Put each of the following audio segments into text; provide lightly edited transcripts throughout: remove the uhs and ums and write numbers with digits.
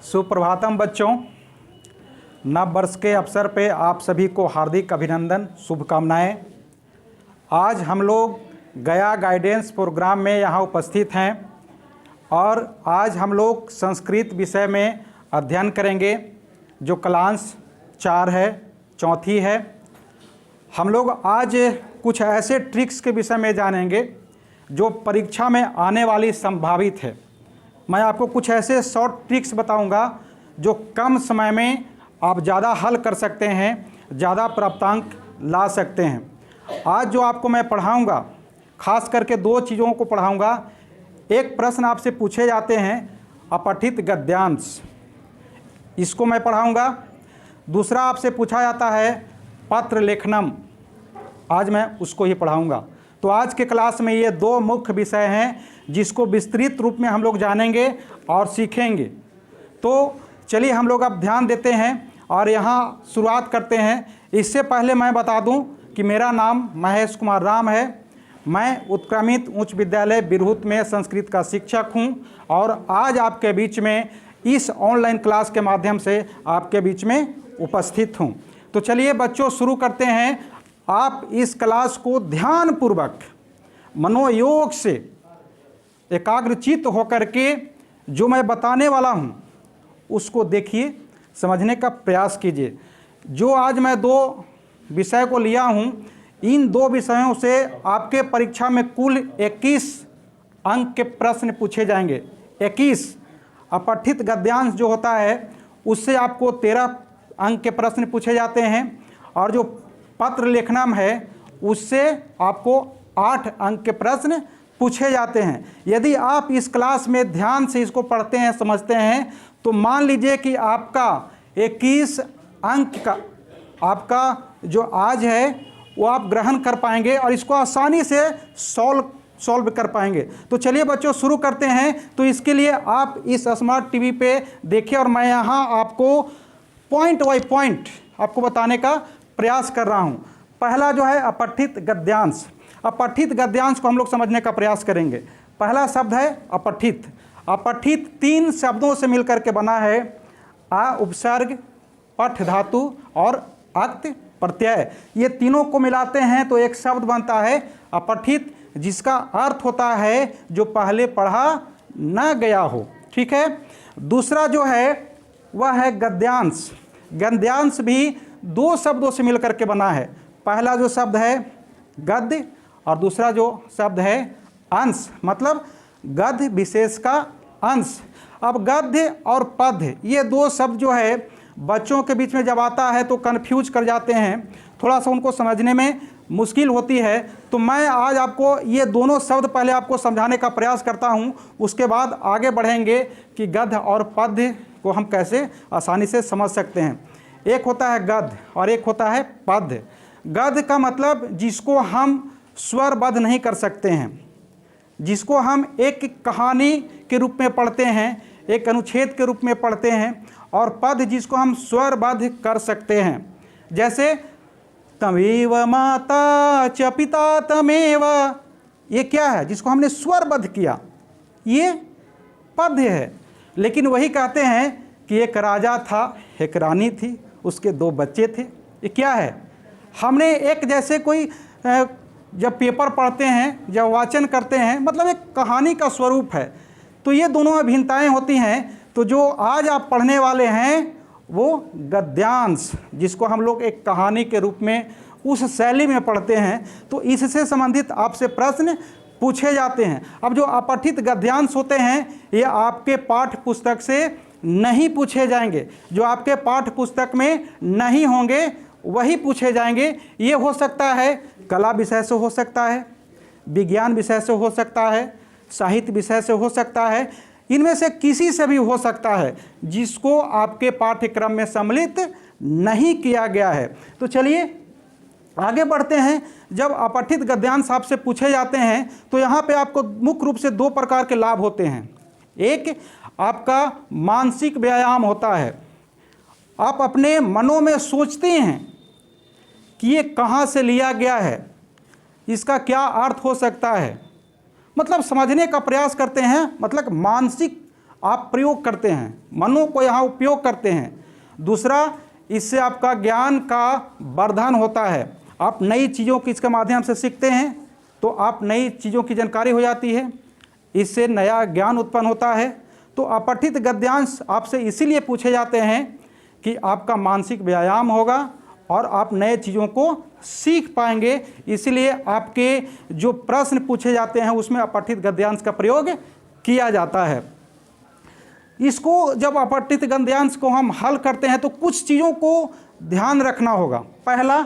सुप्रभातम बच्चों। नव वर्ष के अवसर पे आप सभी को हार्दिक अभिनंदन, शुभकामनाएं। आज हम लोग गया गाइडेंस प्रोग्राम में यहाँ उपस्थित हैं और आज हम लोग संस्कृत विषय में अध्ययन करेंगे जो क्लास 4 है, चौथी है। हम लोग आज कुछ ऐसे ट्रिक्स के विषय में जानेंगे जो परीक्षा में आने वाली संभावित है। मैं आपको कुछ ऐसे शॉर्ट ट्रिक्स बताऊंगा जो कम समय में आप ज़्यादा हल कर सकते हैं, ज़्यादा प्राप्तांक ला सकते हैं। आज जो आपको मैं पढ़ाऊंगा, खास करके 2 चीज़ों को पढ़ाऊंगा। एक प्रश्न आपसे पूछे जाते हैं अपठित गद्यांश, इसको मैं पढ़ाऊंगा। दूसरा आपसे पूछा जाता है पत्र लेखनम, आज मैं उसको ही पढ़ाऊंगा। तो आज के क्लास में ये 2 मुख्य विषय हैं जिसको विस्तृत रूप में हम लोग जानेंगे और सीखेंगे। तो चलिए हम लोग अब ध्यान देते हैं और यहाँ शुरुआत करते हैं। इससे पहले मैं बता दूं कि मेरा नाम महेश कुमार राम है। मैं उत्क्रमित उच्च विद्यालय बिरहुत में संस्कृत का शिक्षक हूं और आज आपके बीच में इस ऑनलाइन क्लास के माध्यम से आपके बीच में उपस्थित हूं। तो चलिए बच्चों शुरू करते हैं। आप इस क्लास को ध्यानपूर्वक मनोयोग से एकाग्रचित्त होकर के जो मैं बताने वाला हूं उसको देखिए, समझने का प्रयास कीजिए। जो आज मैं 2 विषय को लिया हूं, इन 2 विषयों से आपके परीक्षा में कुल 21 अंक के प्रश्न पूछे जाएंगे। 21 अपठित गद्यांश जो होता है उससे आपको 13 अंक के प्रश्न पूछे जाते हैं और जो पत्र लेखनम है उससे आपको 8 अंक के प्रश्न पूछे जाते हैं। यदि आप इस क्लास में ध्यान से इसको पढ़ते हैं, समझते हैं, तो मान लीजिए कि आपका 21 अंक का आपका जो आज है वो आप ग्रहण कर पाएंगे और इसको आसानी से सॉल्व कर पाएंगे। तो चलिए बच्चों शुरू करते हैं। तो इसके लिए आप इस स्मार्ट टीवी पे देखिए और मैं यहाँ आपको पॉइंट बाय पॉइंट आपको बताने का प्रयास कर रहा हूँ। पहला जो है अपठित गद्यांश। अपठित गद्यांश को हम लोग समझने का प्रयास करेंगे। पहला शब्द है अपठित। अपठित 3 शब्दों से मिलकर के बना है। आ उपसर्ग, पठ धातु और अक्त प्रत्यय। ये तीनों को मिलाते हैं तो एक शब्द बनता है अपठित, जिसका अर्थ होता है जो पहले पढ़ा न गया हो। ठीक है। दूसरा जो है वह है गद्यांश। गद्यांश भी 2 शब्दों से मिलकर के बना है। पहला जो शब्द है गद्य और दूसरा जो शब्द है अंश, मतलब गद्य विशेष का अंश। अब गद्य और पद्य ये 2 शब्द जो है बच्चों के बीच में जब आता है तो कन्फ्यूज कर जाते हैं, थोड़ा सा उनको समझने में मुश्किल होती है। तो मैं आज आपको ये दोनों शब्द पहले आपको समझाने का प्रयास करता हूँ, उसके बाद आगे बढ़ेंगे कि गद्य और पद्य को हम कैसे आसानी से समझ सकते हैं। एक होता है गद्य और एक होता है पद्य। गद्य का मतलब जिसको हम स्वरबद्ध नहीं कर सकते हैं, जिसको हम एक कहानी के रूप में पढ़ते हैं, एक अनुच्छेद के रूप में पढ़ते हैं, और पद्य जिसको हम स्वरबद्ध कर सकते हैं। जैसे तमेव माता च पिता तमेव, ये क्या है? जिसको हमने स्वरबद्ध किया, ये पद्य है। लेकिन वही कहते हैं कि एक राजा था, एक रानी थी, उसके 2 बच्चे थे। ये क्या है? हमने एक जैसे कोई जब पेपर पढ़ते हैं, जब वाचन करते हैं, मतलब एक कहानी का स्वरूप है। तो ये दोनों में भिन्नताएँ होती हैं। तो जो आज आप पढ़ने वाले हैं वो गद्यांश, जिसको हम लोग एक कहानी के रूप में उस शैली में पढ़ते हैं, तो इससे संबंधित आपसे प्रश्न पूछे जाते हैं। अब जो अपठित गद्यांश होते हैं ये आपके पाठ्य पुस्तक से नहीं पूछे जाएंगे, जो आपके पाठ्य पुस्तक में नहीं होंगे वही पूछे जाएंगे। ये हो सकता है कला विषय से, हो सकता है विज्ञान विषय से, हो सकता है साहित्य विषय से, हो सकता है इनमें से किसी से भी हो सकता है जिसको आपके पाठ्यक्रम में सम्मिलित नहीं किया गया है। तो चलिए आगे बढ़ते हैं। जब अपठित गद्यांश आपसे पूछे जाते हैं तो यहाँ पे आपको मुख्य रूप से 2 प्रकार के लाभ होते हैं। एक आपका मानसिक व्यायाम होता है। आप अपने मनों में सोचते हैं कि ये कहाँ से लिया गया है, इसका क्या अर्थ हो सकता है, मतलब समझने का प्रयास करते हैं। मतलब मानसिक आप प्रयोग करते हैं, मनों को यहाँ उपयोग करते हैं। दूसरा, इससे आपका ज्ञान का वर्धन होता है। आप नई चीज़ों की इसके माध्यम से सीखते हैं तो आप नई चीज़ों की जानकारी हो जाती है, इससे नया ज्ञान उत्पन्न होता है। तो अपठित गद्यांश आपसे इसीलिए पूछे जाते हैं कि आपका मानसिक व्यायाम होगा और आप नए चीज़ों को सीख पाएंगे। इसलिए आपके जो प्रश्न पूछे जाते हैं उसमें अपठित गद्यांश का प्रयोग किया जाता है। इसको जब अपठित गद्यांश को हम हल करते हैं तो कुछ चीज़ों को ध्यान रखना होगा। पहला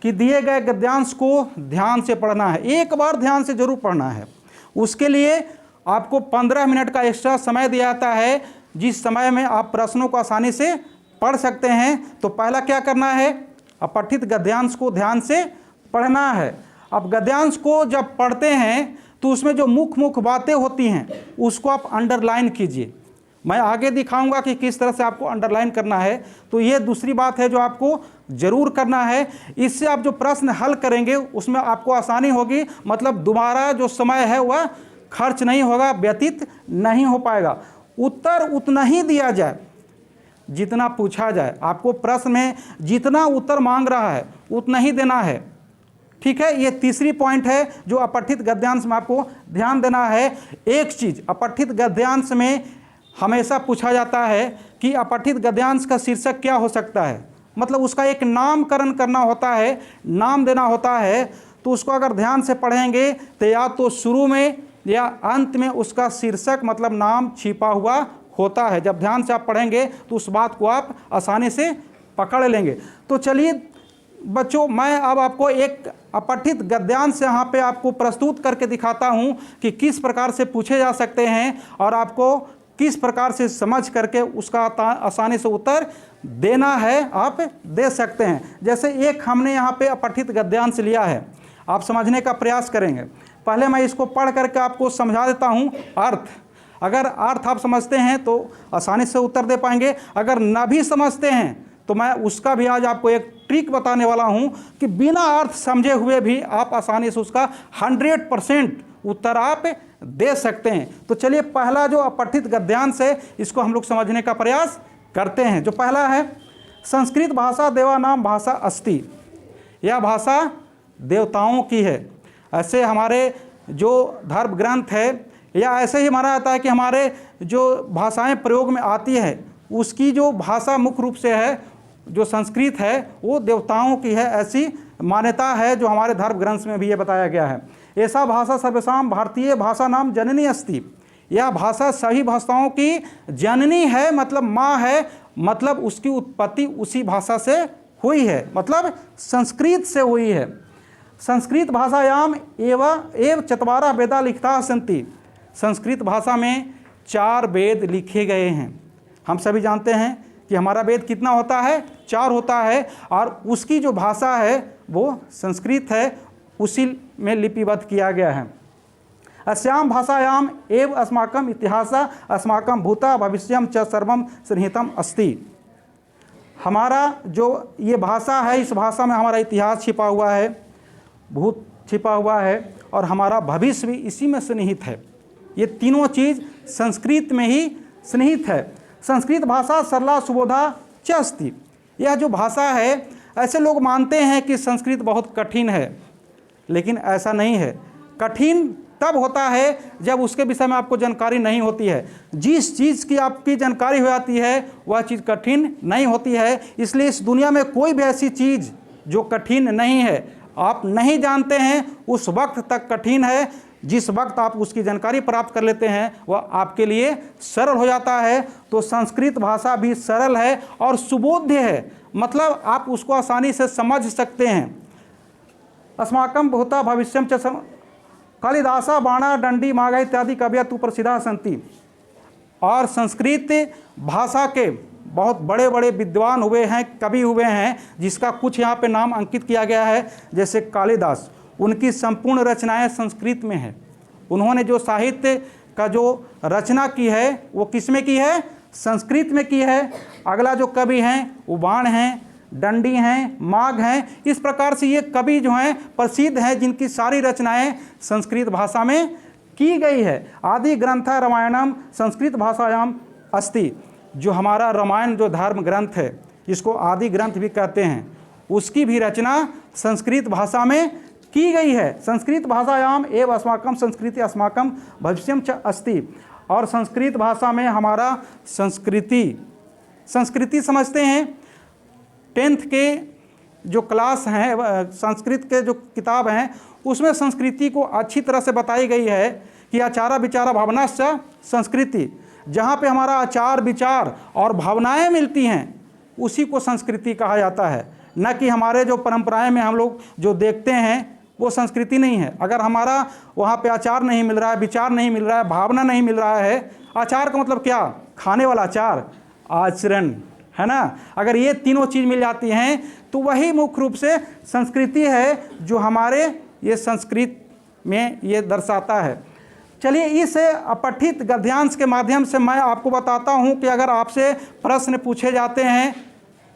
कि दिए गए गद्यांश को ध्यान से पढ़ना है, एक बार ध्यान से जरूर पढ़ना है। उसके लिए आपको 15 मिनट का एक्स्ट्रा समय दिया जाता है, जिस समय में आप प्रश्नों को आसानी से पढ़ सकते हैं। तो पहला क्या करना है, अपठित गद्यांश को ध्यान से पढ़ना है। अब गद्यांश को जब पढ़ते हैं तो उसमें जो मुख्य बातें होती हैं उसको आप अंडरलाइन कीजिए। मैं आगे दिखाऊंगा कि किस तरह से आपको अंडरलाइन करना है। तो ये दूसरी बात है जो आपको ज़रूर करना है। इससे आप जो प्रश्न हल करेंगे उसमें आपको आसानी होगी, मतलब दोबारा जो समय है वह खर्च नहीं होगा, व्यतीत नहीं हो पाएगा। उत्तर उतना ही दिया जाए जितना पूछा जाए। आपको प्रश्न में जितना उत्तर मांग रहा है उतना ही देना है, ठीक है। ये तीसरी पॉइंट है जो अपठित गद्यांश में आपको ध्यान देना है। एक चीज़ अपठित गद्यांश में हमेशा पूछा जाता है कि अपठित गद्यांश का शीर्षक क्या हो सकता है, मतलब उसका एक नामकरण करना होता है, नाम देना होता है। तो उसको अगर ध्यान से पढ़ेंगे तो या तो शुरू में या अंत में उसका शीर्षक मतलब नाम छिपा हुआ होता है। जब ध्यान से आप पढ़ेंगे तो उस बात को आप आसानी से पकड़ लेंगे। तो चलिए बच्चों, मैं अब आपको एक अपठित गद्यांश यहाँ पे आपको प्रस्तुत करके दिखाता हूँ कि किस प्रकार से पूछे जा सकते हैं और आपको किस प्रकार से समझ करके उसका आसानी से उत्तर देना है, आप दे सकते हैं। जैसे एक हमने यहाँ पे अपठित गद्यांश लिया है, आप समझने का प्रयास करेंगे। पहले मैं इसको पढ़ करके आपको समझा देता हूँ अर्थ। अगर अर्थ आप समझते हैं तो आसानी से उत्तर दे पाएंगे, अगर न भी समझते हैं तो मैं उसका भी आज आपको एक ट्रिक बताने वाला हूँ कि बिना अर्थ समझे हुए भी आप आसानी से उसका 100% उत्तर आप दे सकते हैं। तो चलिए पहला जो अपठित गद्यांश है इसको हम लोग समझने का प्रयास करते हैं। जो पहला है, संस्कृत भाषा देवानाम भाषा अस्ति, यह भाषा देवताओं की है। ऐसे हमारे जो धर्म ग्रंथ है या ऐसे ही माना जाता है कि हमारे जो भाषाएं प्रयोग में आती है उसकी जो भाषा मुख्य रूप से है जो संस्कृत है वो देवताओं की है, ऐसी मान्यता है जो हमारे धर्म ग्रंथ में भी ये बताया गया है। ऐसा भाषा सर्वेषां भारतीय भाषा नाम जननी अस्ति, यह भाषा सभी भाषाओं की जननी है, मतलब माँ है, मतलब उसकी उत्पत्ति उसी भाषा से हुई है, मतलब संस्कृत से हुई है। संस्कृत भाषायाम एव चत्वारः वेदा लिखिताः सन्ति, संस्कृत भाषा में 4 वेद लिखे गए हैं। हम सभी जानते हैं कि हमारा वेद कितना होता है, 4 होता है, और उसकी जो भाषा है वो संस्कृत है, उसी में लिपिबद्ध किया गया है। अस्याम भाषायाम एव अस्माकम इतिहास अस्माकम भूता भविष्यम च सर्वम सन्निहितम अस्ति, हमारा जो ये भाषा है इस भाषा में हमारा इतिहास छिपा हुआ है, भूत छिपा हुआ है और हमारा भविष्य भी इसी में सन्निहित है। ये तीनों चीज़ संस्कृत में ही सन्निहित है। संस्कृत भाषा सरला सुबोधा च अस्ति, यह जो भाषा है, ऐसे लोग मानते हैं कि संस्कृत बहुत कठिन है, लेकिन ऐसा नहीं है। कठिन तब होता है जब उसके विषय में आपको जानकारी नहीं होती है। जिस चीज़ की आपकी जानकारी हो जाती है वह चीज़ कठिन नहीं होती है। इसलिए इस दुनिया में कोई भी ऐसी चीज़ जो कठिन नहीं है, आप नहीं जानते हैं उस वक्त तक कठिन है। जिस वक्त आप उसकी जानकारी प्राप्त कर लेते हैं वह आपके लिए सरल हो जाता है। तो संस्कृत भाषा भी सरल है और सुबोध्य है, मतलब आप उसको आसानी से समझ सकते हैं। अस्माकं भूता भविष्यम च कालिदासा बाणा दंडी मागा इत्यादि कवियः तु प्रसिद्धा सन्ति, और संस्कृत भाषा के बहुत बड़े बड़े विद्वान हुए हैं, कवि हुए हैं, जिसका कुछ यहाँ पे नाम अंकित किया गया है। जैसे कालिदास, उनकी संपूर्ण रचनाएं संस्कृत में है। उन्होंने जो साहित्य का जो रचना की है वो किस में की है, संस्कृत में की है। अगला जो कवि हैं वो बाण हैं, दंडी हैं, माघ हैं। इस प्रकार से ये कवि जो हैं प्रसिद्ध हैं, जिनकी सारी रचनाएं संस्कृत भाषा में की गई है। आदि ग्रंथ रामायणम संस्कृत भाषायाम अस्ति, जो हमारा रामायण जो धर्म ग्रंथ है, इसको आदि ग्रंथ भी कहते हैं, उसकी भी रचना संस्कृत भाषा में की गई है। संस्कृत भाषायाम एव अस्माकं संस्कृति अस्माकं भविष्यम च अस्ति। और संस्कृत भाषा में हमारा संस्कृति समझते हैं। 10th के जो क्लास हैं, संस्कृत के जो किताब हैं, उसमें संस्कृति को अच्छी तरह से बताई गई है कि आचारा विचारा भावनाश्च संस्कृति। जहाँ पे हमारा आचार विचार और भावनाएं मिलती हैं, उसी को संस्कृति कहा जाता है। न कि हमारे जो परंपराएं में हम लोग जो देखते हैं वो संस्कृति नहीं है। अगर हमारा वहाँ पे आचार नहीं मिल रहा है, विचार नहीं मिल रहा है, भावना नहीं मिल रहा है, आचार का मतलब क्या? खाने वाला आचार, आचरण, है ना। अगर ये तीनों चीज़ मिल जाती हैं तो वही मुख्य रूप से संस्कृति है, जो हमारे ये संस्कृत में ये दर्शाता है। चलिए, इस अपठित गद्यांश के माध्यम से मैं आपको बताता हूँ कि अगर आपसे प्रश्न पूछे जाते हैं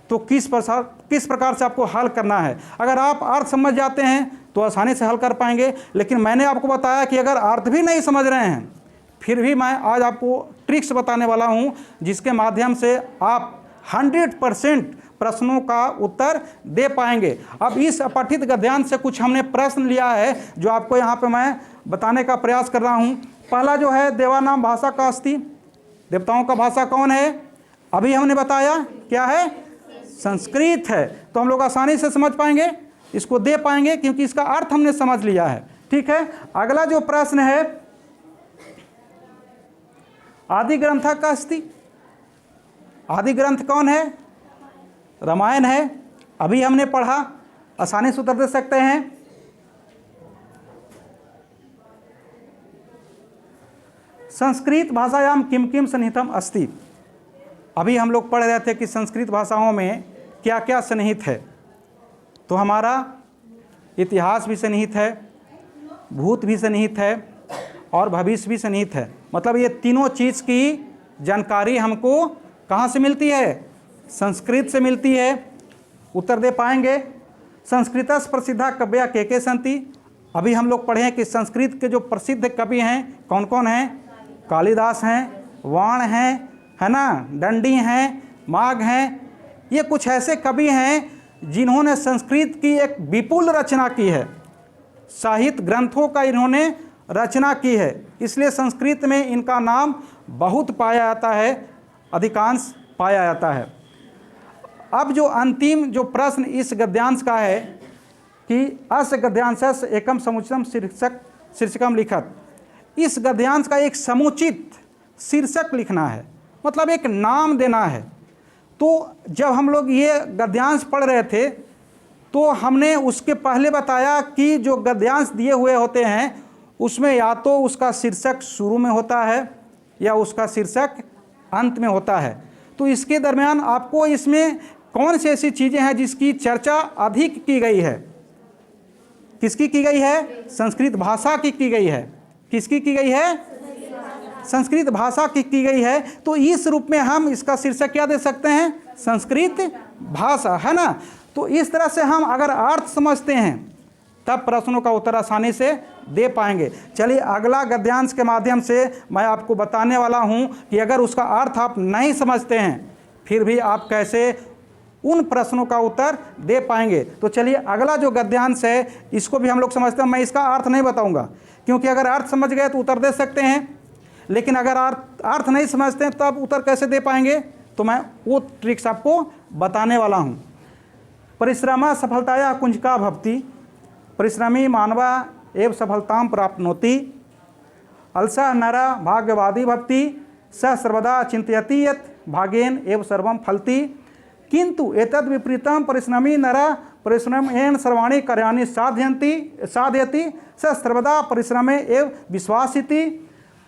तो किस प्रकार से आपको हल करना है। अगर आप अर्थ समझ जाते हैं तो आसानी से हल कर पाएंगे, लेकिन मैंने आपको बताया कि अगर अर्थ भी नहीं समझ रहे हैं, फिर भी मैं आज आपको ट्रिक्स बताने वाला हूँ, जिसके माध्यम से आप 100% प्रश्नों का उत्तर दे पाएंगे। अब इस अपठित गद्यांश से कुछ हमने प्रश्न लिया है, जो आपको यहाँ पे मैं बताने का प्रयास कर रहा हूँ। पहला जो है, देवानाम भाषा का अस्ति। देवताओं का भाषा कौन है? अभी हमने बताया क्या है? संस्कृत है। तो हम लोग आसानी से समझ पाएंगे, इसको दे पाएंगे, क्योंकि इसका अर्थ हमने समझ लिया है। ठीक है। अगला जो प्रश्न है, आदि ग्रंथ का अस्ति। आदि ग्रंथ कौन है? रामायण है। अभी हमने पढ़ा, आसानी से उत्तर दे सकते हैं। संस्कृत भाषायाम किम किम सन्निहितम अस्ति। अभी हम लोग पढ़ रहे थे कि संस्कृत भाषाओं में क्या क्या सन्निहित है। तो हमारा इतिहास भी सन्निहित है, भूत भी सन्निहित है और भविष्य भी सन्निहित है। मतलब ये तीनों चीज़ की जानकारी हमको कहाँ से मिलती है? संस्कृत से मिलती है। उत्तर दे पाएंगे। संस्कृतस् प्रसिद्धा कवयः के सन्ति। अभी हम लोग पढ़े कि संस्कृत के जो प्रसिद्ध कवि हैं कौन कौन हैं? कालिदास हैं, वाण हैं, है ना, दंडी हैं, माघ हैं। ये कुछ ऐसे कवि हैं जिन्होंने संस्कृत की एक विपुल रचना की है। साहित्य ग्रंथों का इन्होंने रचना की है, इसलिए संस्कृत में इनका नाम बहुत पाया जाता है, अधिकांश पाया जाता है। अब जो अंतिम जो प्रश्न इस गद्यांश का है कि अस्य गद्यांशस् एकम समुचितम शीर्षकम लिखत। इस गद्यांश का एक समुचित शीर्षक लिखना है, मतलब एक नाम देना है। तो जब हम लोग ये गद्यांश पढ़ रहे थे तो हमने उसके पहले बताया कि जो गद्यांश दिए हुए होते हैं उसमें या तो उसका शीर्षक शुरू में होता है या उसका शीर्षक अंत में होता है। तो इसके दरमियान आपको इसमें कौन सी ऐसी चीज़ें हैं जिसकी चर्चा अधिक की गई है? किसकी की गई है? संस्कृत भाषा की गई है। किसकी की गई है? संस्कृत भाषा की गई है। तो इस रूप में हम इसका शीर्षक क्या दे सकते हैं? संस्कृत भाषा, है ना। तो इस तरह से हम अगर अर्थ समझते हैं तब प्रश्नों का उत्तर आसानी से दे पाएंगे। चलिए, अगला गद्यांश के माध्यम से मैं आपको बताने वाला हूं कि अगर उसका अर्थ आप नहीं समझते हैं फिर भी आप कैसे उन प्रश्नों का उत्तर दे पाएंगे। तो चलिए, अगला जो गद्यांश है इसको भी हम लोग समझते हैं। मैं इसका अर्थ नहीं बताऊंगा, क्योंकि अगर अर्थ समझ गए तो उत्तर दे सकते हैं, लेकिन अगर अर्थ नहीं समझते हैं तब उत्तर कैसे दे पाएंगे? तो मैं वो ट्रिक्स आपको बताने वाला हूँ। परिश्रमा सफलताया कुंजका भवति, परिश्रमी मानवा एव सफलतां प्राप्नोति, अलसः नरः भाग्यवादी भवति, स सर्वदा चिंतयति यत् भाग्येन एव सर्वं फलति, किंतु एतद् विपरीतं परिश्रमी नरः परिश्रमेण सर्वाणि कार्याणि साधयति, स सर्वदा परिश्रमे एव विश्वासिति,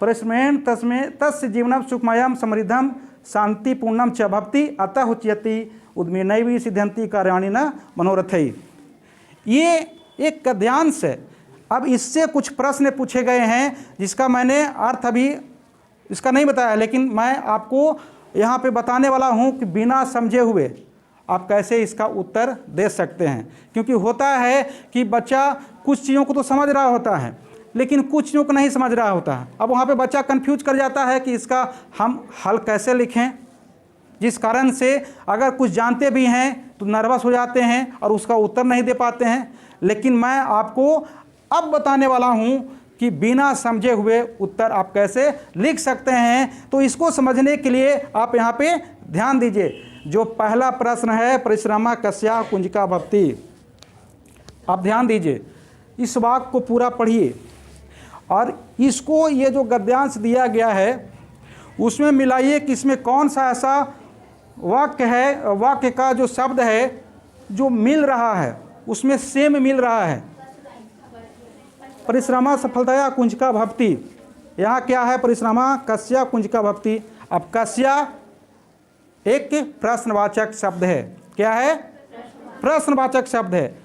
परिश्रमेण तस्य जीवनं सुखमयं समृद्धं शांतिपूर्णं च भवति, अतः उच्यते उद्यमेनैव सिद्ध्यन्ति कार्याणि न मनोरथैः। ये एक गद्यांश है। अब इससे कुछ प्रश्न पूछे गए हैं जिसका मैंने अर्थ अभी इसका नहीं बताया, लेकिन मैं आपको यहाँ पे बताने वाला हूँ कि बिना समझे हुए आप कैसे इसका उत्तर दे सकते हैं। क्योंकि होता है कि बच्चा कुछ चीज़ों को तो समझ रहा होता है, लेकिन कुछ लोग नहीं समझ रहा होता है। अब वहाँ पे बच्चा कंफ्यूज कर जाता है कि इसका हम हल कैसे लिखें, जिस कारण से अगर कुछ जानते भी हैं तो नर्वस हो जाते हैं और उसका उत्तर नहीं दे पाते हैं। लेकिन मैं आपको अब बताने वाला हूँ कि बिना समझे हुए उत्तर आप कैसे लिख सकते हैं। तो इसको समझने के लिए आप यहाँ पे ध्यान दीजिए। जो पहला प्रश्न है, परिश्रमा कस्या कुंजिका भवति, आप ध्यान दीजिए, इस वाक्य को पूरा पढ़िए और इसको, ये जो गद्यांश दिया गया है उसमें मिलाइए कि इसमें कौन सा ऐसा वाक्य है, वाक्य का जो शब्द है जो मिल रहा है, उसमें सेम मिल रहा है। परिश्रमा सफलतया कुंजिका भवति, यहाँ क्या है, परिश्रमा कस्या कुंजिका भवति। अब कस्या एक प्रश्नवाचक शब्द है। क्या है? प्रश्नवाचक शब्द है।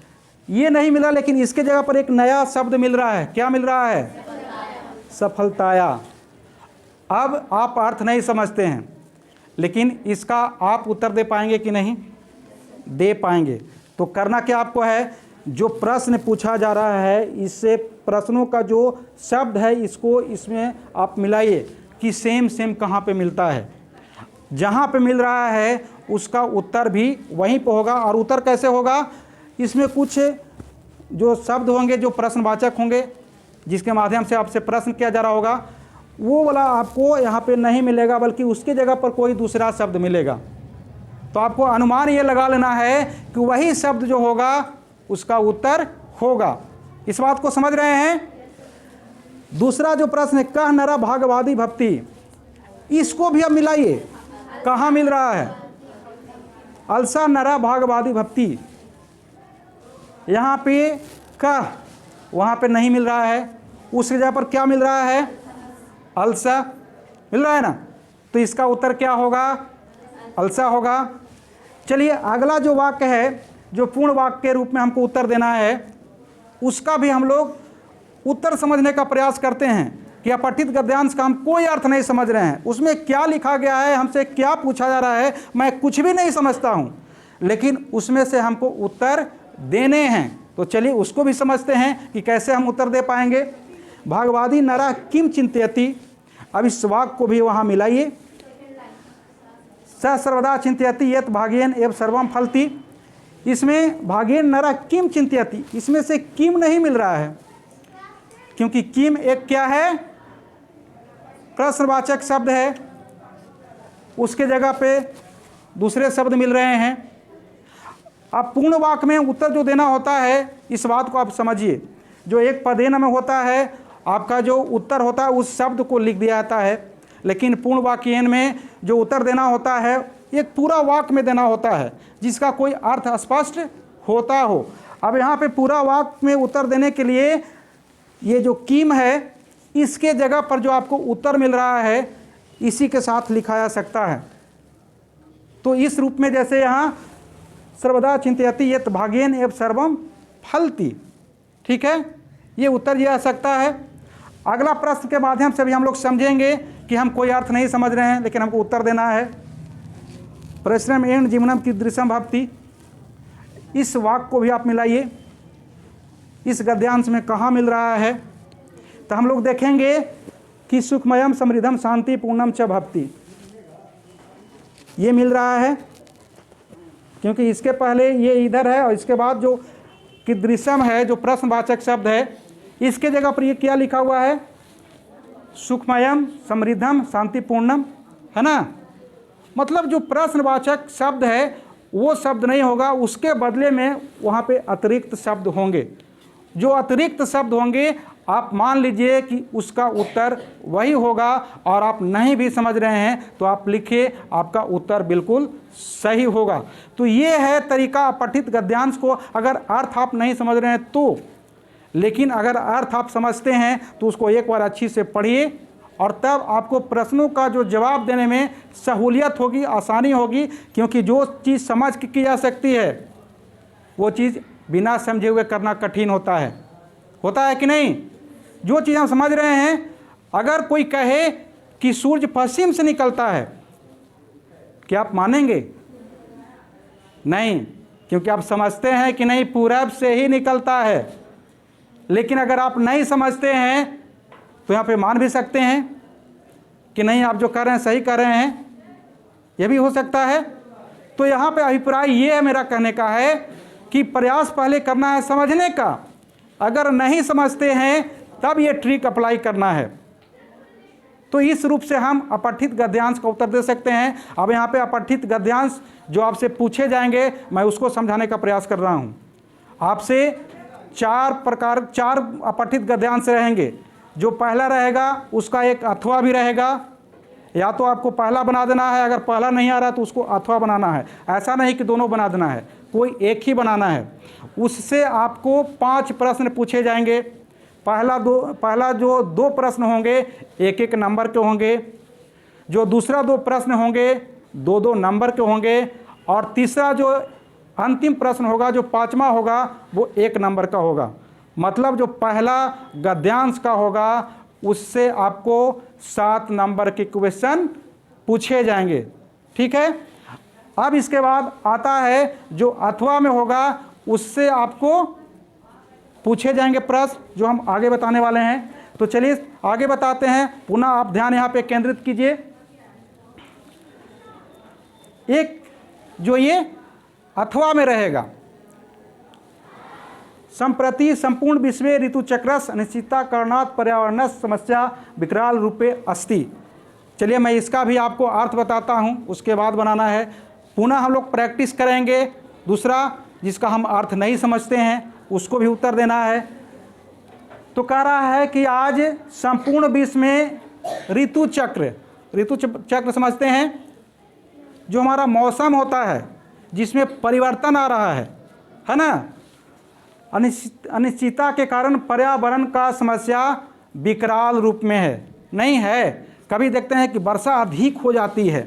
ये नहीं मिला, लेकिन इसके जगह पर एक नया शब्द मिल रहा है। क्या मिल रहा है? सफलताया। अब आप अर्थ नहीं समझते हैं, लेकिन इसका आप उत्तर दे पाएंगे कि नहीं? दे पाएंगे। तो करना क्या आपको है, जो प्रश्न पूछा जा रहा है इससे प्रश्नों का जो शब्द है इसको इसमें आप मिलाइए कि सेम सेम कहाँ पे मिलता है। जहाँ पे मिल रहा है उसका उत्तर भी वहीं पे होगा। और उत्तर कैसे होगा? इसमें कुछ जो शब्द होंगे जो प्रश्नवाचक होंगे, जिसके माध्यम से आपसे प्रश्न किया जा रहा होगा, वो वाला आपको यहाँ पे नहीं मिलेगा, बल्कि उसकी जगह पर कोई दूसरा शब्द मिलेगा। तो आपको अनुमान ये लगा लेना है कि वही शब्द जो होगा उसका उत्तर होगा। इस बात को समझ रहे हैं? दूसरा जो प्रश्न है, कह नरा भागवादी भक्ति, इसको भी अब मिलाइए। कहाँ मिल रहा है? अलसा नरा भागवादी भक्ति, यहाँ पे कह, वहाँ पे नहीं मिल रहा है, उसकी जगह पर क्या मिल रहा है? अलसा मिल रहा है ना। तो इसका उत्तर क्या होगा? अलसा होगा। चलिए अगला जो वाक्य है, जो पूर्ण वाक्य के रूप में हमको उत्तर देना है, उसका भी हम लोग उत्तर समझने का प्रयास करते हैं कि अपठित गद्यांश का हम कोई अर्थ नहीं समझ रहे हैं, उसमें क्या लिखा गया है, हमसे क्या पूछा जा रहा है, मैं कुछ भी नहीं समझता हूँ, लेकिन उसमें से हमको उत्तर देने हैं। तो चलिए उसको भी समझते हैं कि कैसे हम उत्तर दे पाएंगे। भागवादी नरा किम चिंतयति, अब इस वाक्य को भी वहाँ मिलाइए। स सर्वदा चिंतयति यत भागेन एव सर्वम फलति, इसमें भागेन नरा किम चिंतयति, इसमें से किम नहीं मिल रहा है, क्योंकि किम एक क्या है? प्रश्नवाचक शब्द है। उसके जगह पे दूसरे शब्द मिल रहे हैं। अब पूर्ण वाक्य में उत्तर जो देना होता है, इस बात को आप समझिए। जो एक पदेन में होता है, आपका जो उत्तर होता है उस शब्द को लिख दिया जाता है, लेकिन पूर्ण वाक्यन में जो उत्तर देना होता है एक पूरा वाक्य में देना होता है, जिसका कोई अर्थ स्पष्ट होता हो। अब यहाँ पे पूरा वाक्य में उत्तर देने के लिए ये जो किम है, इसके जगह पर जो आपको उत्तर मिल रहा है इसी के साथ लिखा जा सकता है। तो इस रूप में, जैसे यहाँ सर्वदा चिंतयति यत भागेन एव सर्वम फलति, ठीक है, ये उत्तर दिया जा सकता है। अगला प्रश्न के माध्यम से भी हम लोग समझेंगे कि हम कोई अर्थ नहीं समझ रहे हैं, लेकिन हमको उत्तर देना है। परिश्रम एवं जीवनम कीदृशम भवति, इस वाक्य को भी आप मिलाइए। इस गद्यांश में कहाँ मिल रहा है? तो हम लोग देखेंगे कि सुखमयम समृद्धम शांति पूर्णम च भवति, ये मिल रहा है, क्योंकि इसके पहले ये इधर है और इसके बाद जो कीदृशम है, जो प्रश्नवाचक शब्द है, इसके जगह पर ये क्या लिखा हुआ है? सुखमयम समृद्धम शांतिपूर्णम, है ना। मतलब जो प्रश्नवाचक शब्द है वो शब्द नहीं होगा, उसके बदले में वहाँ पे अतिरिक्त शब्द होंगे। जो अतिरिक्त शब्द होंगे आप मान लीजिए कि उसका उत्तर वही होगा, और आप नहीं भी समझ रहे हैं तो आप लिखिए, आपका उत्तर बिल्कुल सही होगा। तो ये है तरीका अपठित गद्यांश को, अगर अर्थ आप नहीं समझ रहे हैं तो। लेकिन अगर अर्थ आप समझते हैं तो उसको एक बार अच्छी से पढ़िए, और तब आपको प्रश्नों का जो जवाब देने में सहूलियत होगी, आसानी होगी। क्योंकि जो चीज़ समझ के की जा सकती है वो चीज़ बिना समझे हुए करना कठिन होता है कि नहीं। जो चीज़ हम समझ रहे हैं, अगर कोई कहे कि सूर्य पश्चिम से निकलता है, क्या आप मानेंगे? नहीं, क्योंकि आप समझते हैं कि नहीं, पूरब से ही निकलता है। लेकिन अगर आप नहीं समझते हैं तो यहाँ पे मान भी सकते हैं कि नहीं आप जो कर रहे हैं सही कर रहे हैं, यह भी हो सकता है। तो यहाँ पे अभिप्राय ये है मेरा कहने का है कि प्रयास पहले करना है समझने का, अगर नहीं समझते हैं तब ये ट्रिक अप्लाई करना है। तो इस रूप से हम अपठित गद्यांश का उत्तर दे सकते हैं। अब यहाँ पे अपठित गद्यांश जो आपसे पूछे जाएंगे मैं उसको समझाने का प्रयास कर रहा हूँ। आपसे चार अपठित गद्यांश रहेंगे। जो पहला रहेगा उसका एक अथवा भी रहेगा, या तो आपको पहला बना देना है, अगर पहला नहीं आ रहा तो उसको अथवा बनाना है। ऐसा नहीं कि दोनों बना देना है, कोई एक ही बनाना है। उससे आपको 5 प्रश्न पूछे जाएंगे। पहला जो 2 प्रश्न होंगे 1-1 नंबर के होंगे, जो दूसरा 2 प्रश्न होंगे 2-2 नंबर के होंगे, और तीसरा जो अंतिम प्रश्न होगा जो 5वां होगा वो 1 नंबर का होगा। मतलब जो पहला गद्यांश का होगा उससे आपको 7 नंबर के क्वेश्चन पूछे जाएंगे। ठीक है। अब इसके बाद आता है जो अथवा में होगा, उससे आपको पूछे जाएंगे प्रश्न जो हम आगे बताने वाले हैं। तो चलिए आगे बताते हैं। पुनः आप ध्यान यहाँ पे केंद्रित कीजिए। एक जो ये अथवा में रहेगा, संप्रति संपूर्ण विश्व ऋतुचक्रस्य अनिश्चितता कारणात् पर्यावरण समस्या विकराल रूपे अस्ति। चलिए मैं इसका भी आपको अर्थ बताता हूँ, उसके बाद बनाना है। पुनः हम लोग प्रैक्टिस करेंगे। दूसरा जिसका हम अर्थ नहीं समझते हैं उसको भी उत्तर देना है। तो कह रहा है कि आज संपूर्ण विश्व में ऋतु चक्र समझते हैं, जो हमारा मौसम होता है जिसमें परिवर्तन आ रहा है ना। अनिश्चितता के कारण पर्यावरण का समस्या विकराल रूप में है, नहीं है। कभी देखते हैं कि वर्षा अधिक हो जाती है,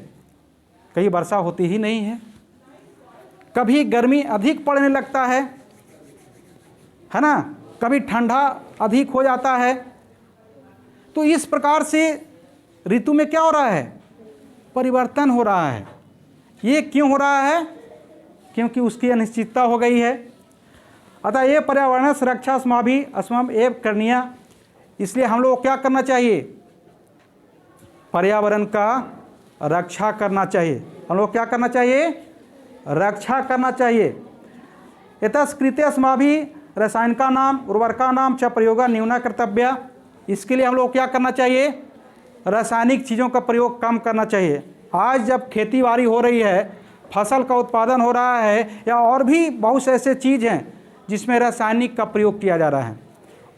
कहीं वर्षा होती ही नहीं है। कभी गर्मी अधिक पड़ने लगता है ना, कभी ठंडा अधिक हो जाता है। तो इस प्रकार से ऋतु में क्या हो रहा है, परिवर्तन हो रहा है। ये क्यों हो रहा है, क्योंकि उसकी अनिश्चितता हो गई है। अतः ये पर्यावरण सुरक्षा अस्माभिः एव करणीय। इसलिए हम लोग क्या करना चाहिए, पर्यावरण का रक्षा करना चाहिए। हम लोग क्या करना चाहिए, रक्षा करना चाहिए। यतस्कृते अस्माभिः रासायनिका नाम उर्वरका नाम च प्रयोगा न्यूना कर्तव्य। इसके लिए हम लोग क्या करना चाहिए, रासायनिक चीज़ों का प्रयोग कम करना चाहिए। आज जब खेती बाड़ी हो रही है, फसल का उत्पादन हो रहा है, या और भी बहुत से ऐसे चीज़ हैं जिसमें रासायनिक का प्रयोग किया जा रहा है,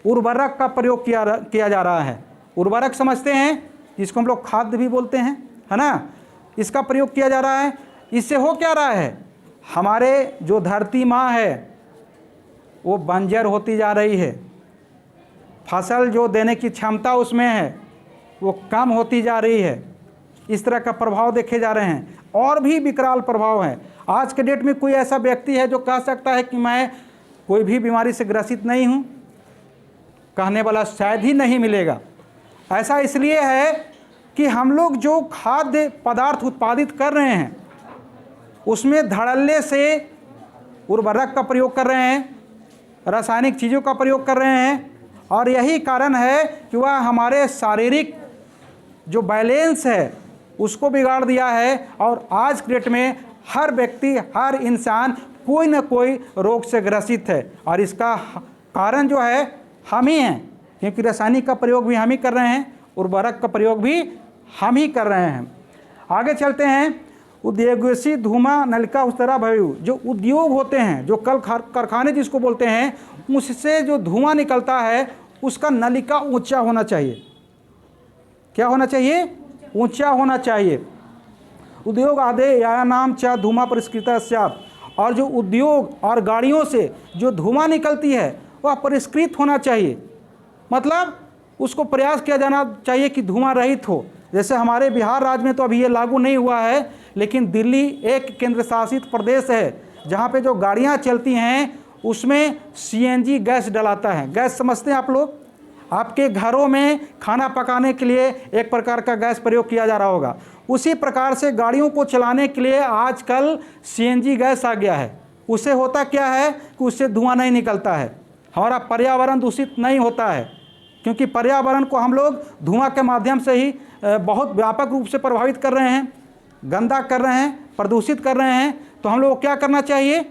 उर्वरक का प्रयोग किया जा रहा है। उर्वरक समझते हैं, जिसको हम लोग खाद्य भी बोलते हैं, है ना। इसका प्रयोग किया जा रहा है। इससे हो क्या रहा है, हमारे जो धरती माँ है वो बंजर होती जा रही है। फसल जो देने की क्षमता उसमें है वो कम होती जा रही है। इस तरह का प्रभाव देखे जा रहे हैं, और भी विकराल प्रभाव हैं। आज के डेट में कोई ऐसा व्यक्ति है जो कह सकता है कि मैं कोई भी बीमारी से ग्रसित नहीं हूँ, कहने वाला शायद ही नहीं मिलेगा। ऐसा इसलिए है कि हम लोग जो खाद्य पदार्थ उत्पादित कर रहे हैं उसमें धड़ल्ले से उर्वरक का प्रयोग कर रहे हैं, रासायनिक चीज़ों का प्रयोग कर रहे हैं, और यही कारण है कि वह हमारे शारीरिक जो बैलेंस है उसको बिगाड़ दिया है। और आज के डेट में हर व्यक्ति, हर इंसान कोई न कोई रोग से ग्रसित है, और इसका कारण जो है हम ही हैं, क्योंकि रासायनिक का प्रयोग भी हम ही कर रहे हैं, उर्वरक का प्रयोग भी हम ही कर रहे हैं। आगे चलते हैं। उद्योगसी धूमा नलिका उस तरह भयु। जो उद्योग होते हैं, जो कल कारखाने जिसको बोलते हैं, उससे जो धुआं निकलता है उसका नलिका ऊंचा होना चाहिए। क्या होना चाहिए, ऊंचा होना चाहिए। उद्योग आदे या नाम च धूमा परिष्कृत स्यात्। और जो उद्योग और गाड़ियों से जो धुआं निकलती है वह परिष्कृत होना चाहिए, मतलब उसको प्रयास किया जाना चाहिए कि धुआं रहित हो। जैसे हमारे बिहार राज्य में तो अभी ये लागू नहीं हुआ है, लेकिन दिल्ली एक केंद्र शासित प्रदेश है जहाँ पे जो गाड़ियाँ चलती हैं उसमें सीएनजी गैस डलाता है। गैस समझते हैं आप लोग, आपके घरों में खाना पकाने के लिए एक प्रकार का गैस प्रयोग किया जा रहा होगा। उसी प्रकार से गाड़ियों को चलाने के लिए आजकल सीएनजी गैस आ गया है। उससे होता क्या है कि उससे धुआं नहीं निकलता है, हमारा पर्यावरण दूषित नहीं होता है, क्योंकि पर्यावरण को हम लोग धुआं के माध्यम से ही बहुत व्यापक रूप से प्रभावित कर रहे हैं, गंदा कर रहे हैं, प्रदूषित कर रहे हैं। तो हम लोग को क्या करना चाहिए?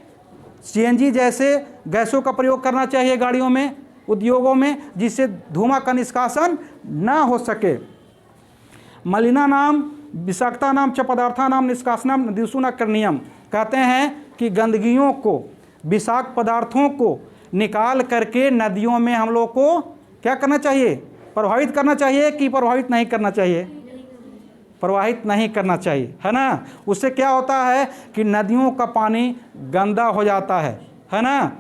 सीएनजी जैसे गैसों का प्रयोग करना चाहिए गाड़ियों में, उद्योगों में, जिससे धुआं का निष्कासन न हो सके। मलिना नाम विषाक्ता नाम च पदार्था नाम निष्कासनम नदीषु न करणीयम। कहते हैं कि गंदगियों को, विषाक्त पदार्थों को निकाल करके नदियों में हम लोग को क्या करना चाहिए? प्रवाहित करना चाहिए कि प्रवाहित नहीं करना चाहिए? प्रवाहित नहीं करना चाहिए, है ना। उससे क्या होता है कि नदियों का पानी गंदा हो जाता है ना।